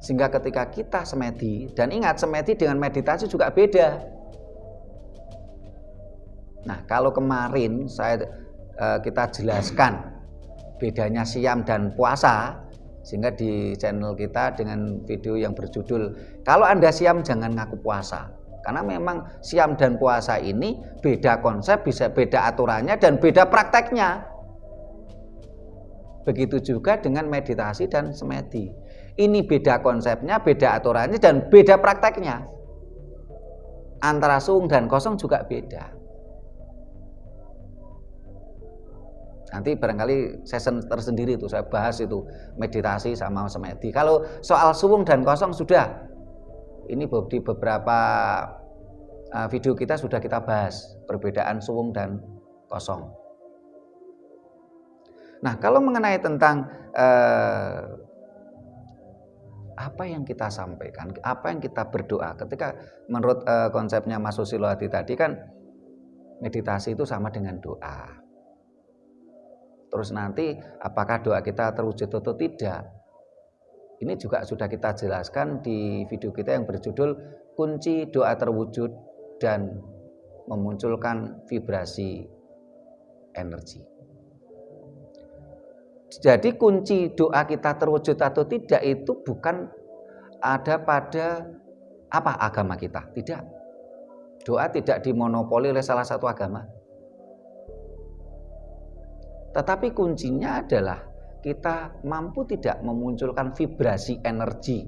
Sehingga ketika kita semedi, dan ingat semedi dengan meditasi juga beda. Nah, kalau kemarin kita jelaskan bedanya siam dan puasa, sehingga di channel kita dengan video yang berjudul kalau Anda siam jangan ngaku puasa, karena memang siam dan puasa ini beda konsep, bisa beda aturannya dan beda prakteknya. Begitu juga dengan meditasi dan semedi, ini beda konsepnya, beda aturannya dan beda prakteknya. Antara suwung dan kosong juga beda. Nanti barangkali session tersendiri itu saya bahas itu meditasi sama semedi. Kalau soal suwung dan kosong sudah, ini di beberapa video kita sudah kita bahas perbedaan suwung dan kosong. Nah, kalau mengenai tentang apa yang kita sampaikan, apa yang kita berdoa, ketika menurut konsepnya Mas Susilo Hadi tadi kan meditasi itu sama dengan doa. Terus nanti apakah doa kita terwujud atau tidak? Ini juga sudah kita jelaskan di video kita yang berjudul Kunci Doa Terwujud dan Memunculkan Vibrasi Energi. Jadi kunci doa kita terwujud atau tidak itu bukan ada pada agama kita, tidak. Doa tidak dimonopoli oleh salah satu agama. Tetapi kuncinya adalah kita mampu tidak memunculkan vibrasi energi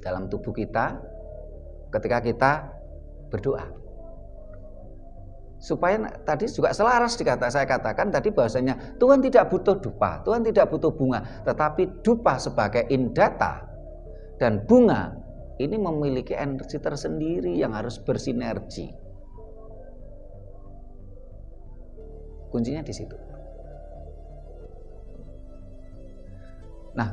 dalam tubuh kita ketika kita berdoa. Supaya tadi juga selaras saya katakan tadi bahwasanya Tuhan tidak butuh dupa, Tuhan tidak butuh bunga, tetapi dupa sebagai indata dan bunga ini memiliki energi tersendiri yang harus bersinergi. Kuncinya di situ. Nah,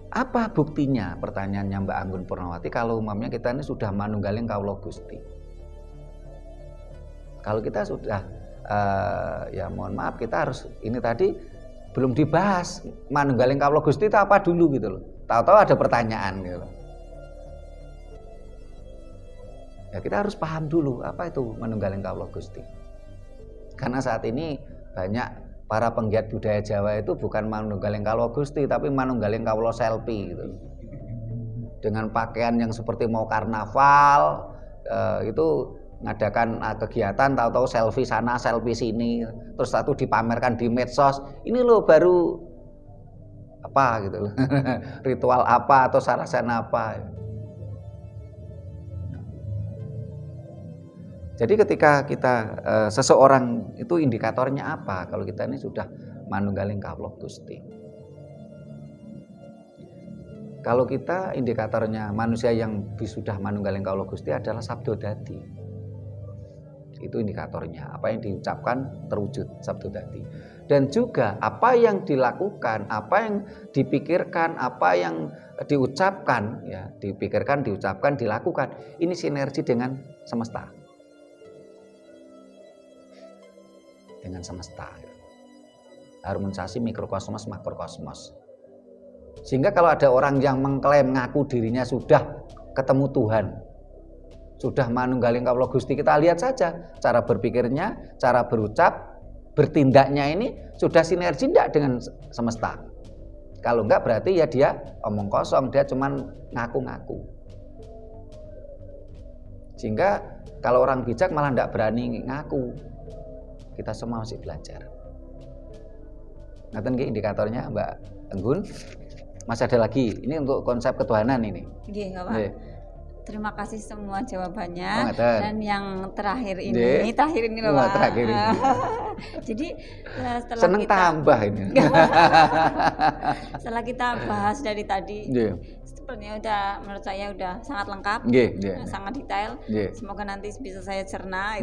apa buktinya? Pertanyaannya Mbak Anggun Purnawati, kalau umumnya kita ini sudah manunggaling kawula Gusti. Kalau kita sudah ya mohon maaf, kita harus ini tadi belum dibahas manunggaling kawula Gusti itu apa dulu gitu loh. Tahu-tahu ada pertanyaan gitu loh. Ya kita harus paham dulu apa itu manunggaling kawula Gusti. Karena saat ini banyak para penggiat budaya Jawa itu bukan manunggaling kawula Gusti tapi manunggaling kawula selfie gitu. Dengan pakaian yang seperti mau karnaval, itu ngadakan kegiatan tahu-tahu selfie sana selfie sini, terus satu dipamerkan di medsos. Ini loh baru apa gitu loh. Ritual apa atau sarasana apa. Jadi ketika kita seseorang itu indikatornya apa? Kalau kita ini sudah manunggaling kawula Gusti. Kalau kita indikatornya manusia yang sudah manunggaling kawula Gusti adalah sabdo dadi. Itu indikatornya, apa yang diucapkan terwujud sabdo dadi. Dan juga apa yang dilakukan, apa yang dipikirkan, apa yang diucapkan, ya, dipikirkan, diucapkan, dilakukan. Ini sinergi dengan semesta. Dengan semesta, harmonisasi mikrokosmos makrokosmos. Sehingga kalau ada orang yang mengklaim ngaku dirinya sudah ketemu Tuhan, sudah manunggaling kawula Gusti, kita lihat saja cara berpikirnya, cara berucap, bertindaknya ini sudah sinergi tidak dengan semesta. Kalau enggak berarti ya dia omong kosong, dia cuman ngaku-ngaku. Sehingga kalau orang bijak malah tidak berani ngaku. Kita semua masih belajar. Ngaten nggih indikatornya Mbak Anggun. Masih ada lagi. Ini untuk konsep ketuhanan ini. Nggih, Pak. Terima kasih semua jawabannya. Dan yang terakhir ini loh Pak. Terakhir ini. Jadi setelah seneng kita tambah ini. Setelah kita bahas dari tadi, sepertinya menurut saya udah sangat lengkap, sangat detail. Semoga nanti bisa saya cerna.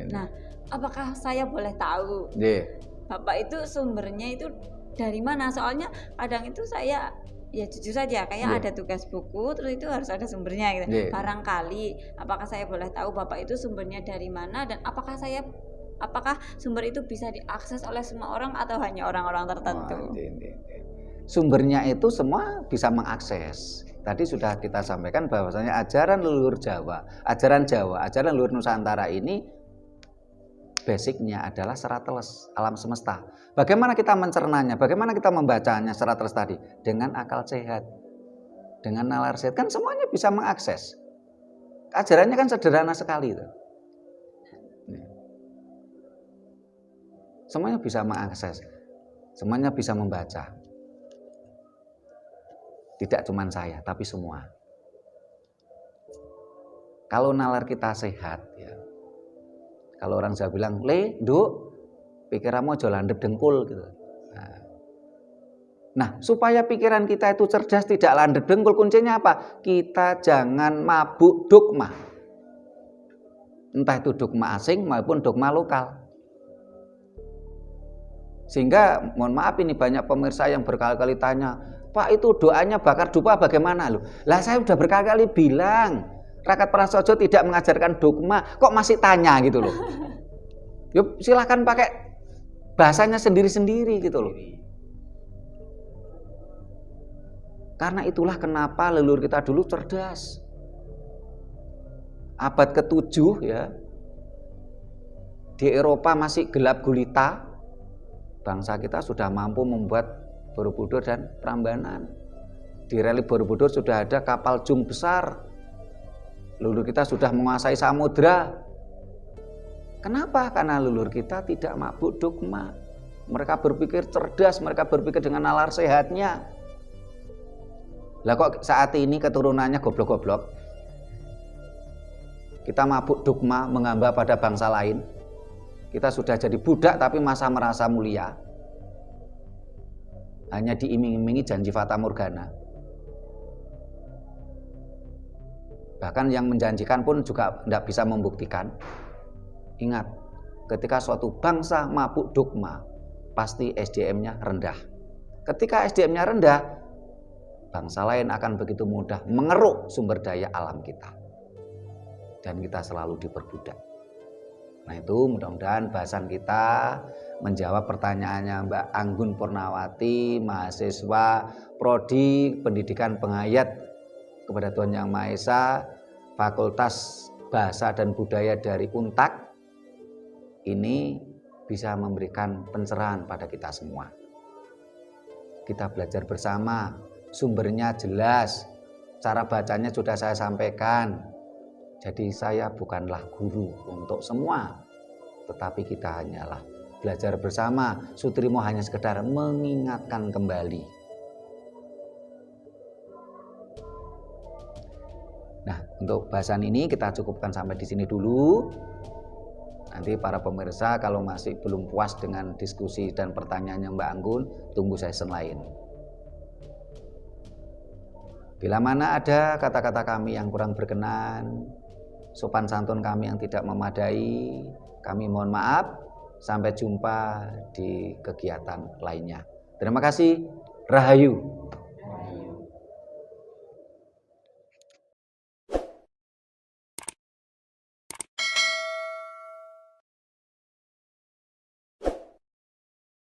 Nah, apakah saya boleh tahu Bapak itu sumbernya itu dari mana? Soalnya kadang itu saya ya jujur saja kayak ada tugas buku terus itu harus ada sumbernya gitu. Barangkali apakah saya boleh tahu Bapak itu sumbernya dari mana dan apakah sumber itu bisa diakses oleh semua orang atau hanya orang-orang tertentu? Sumbernya itu semua bisa mengakses. Tadi sudah kita sampaikan bahwasanya ajaran leluhur Jawa, ajaran leluhur Nusantara ini basicnya adalah secara teles, alam semesta. Bagaimana kita mencernanya, bagaimana kita membacanya secara teles tadi? Dengan akal sehat, dengan nalar sehat, kan semuanya bisa mengakses. Ajarannya kan sederhana sekali itu. Semuanya bisa mengakses, semuanya bisa membaca. Tidak cuma saya, tapi semua. Kalau nalar kita sehat, ya. Kalau orang Jawa bilang, Nduk, pikiranmu aja landep dengkul gitu. Nah, supaya pikiran kita itu cerdas, tidak landep dengkul, kuncinya apa? Kita jangan mabuk dogma. Entah itu dogma asing maupun dogma lokal. Sehingga, mohon maaf ini banyak pemirsa yang berkali-kali tanya, Pak itu doanya bakar dupa bagaimana loh? Lah saya udah berkali-kali bilang, Rakat Prasojo tidak mengajarkan dogma, kok masih tanya gitu loh. Yuk silahkan pakai bahasanya sendiri-sendiri gitu loh. Karena itulah kenapa leluhur kita dulu cerdas. Abad ke-7 ya, di Eropa masih gelap gulita, bangsa kita sudah mampu membuat Borobudur dan Prambanan. Di relif Borobudur sudah ada kapal jung besar. Leluhur kita sudah menguasai samudra. Kenapa? Karena leluhur kita tidak mabuk dogma. Mereka berpikir cerdas, mereka berpikir dengan nalar sehatnya. Lah kok saat ini keturunannya goblok-goblok? Kita mabuk dogma, menghamba pada bangsa lain. Kita sudah jadi budak tapi masa merasa mulia. Hanya diiming-imingi janji fata morgana. Bahkan yang menjanjikan pun juga tidak bisa membuktikan. Ingat, ketika suatu bangsa mabuk dogma, pasti SDM-nya rendah. Ketika SDM-nya rendah, bangsa lain akan begitu mudah mengeruk sumber daya alam kita. Dan kita selalu diperbudak. Nah itu mudah-mudahan bahasan kita menjawab pertanyaannya Mbak Anggun Purnawati, mahasiswa Prodi Pendidikan Penghayat kepada Tuhan Yang Maha Esa, Fakultas Bahasa dan Budaya dari UNTAK, ini bisa memberikan pencerahan pada kita semua. Kita belajar bersama, sumbernya jelas, cara bacanya sudah saya sampaikan. Jadi saya bukanlah guru untuk semua, tetapi kita hanyalah belajar bersama. Sutrimo hanya sekedar mengingatkan kembali. Nah, untuk bahasan ini kita cukupkan sampai di sini dulu. Nanti para pemirsa kalau masih belum puas dengan diskusi dan pertanyaannya Mbak Anggun, tunggu session lain. Bila mana ada kata-kata kami yang kurang berkenan, sopan santun kami yang tidak memadai, kami mohon maaf. Sampai jumpa di kegiatan lainnya. Terima kasih. Rahayu.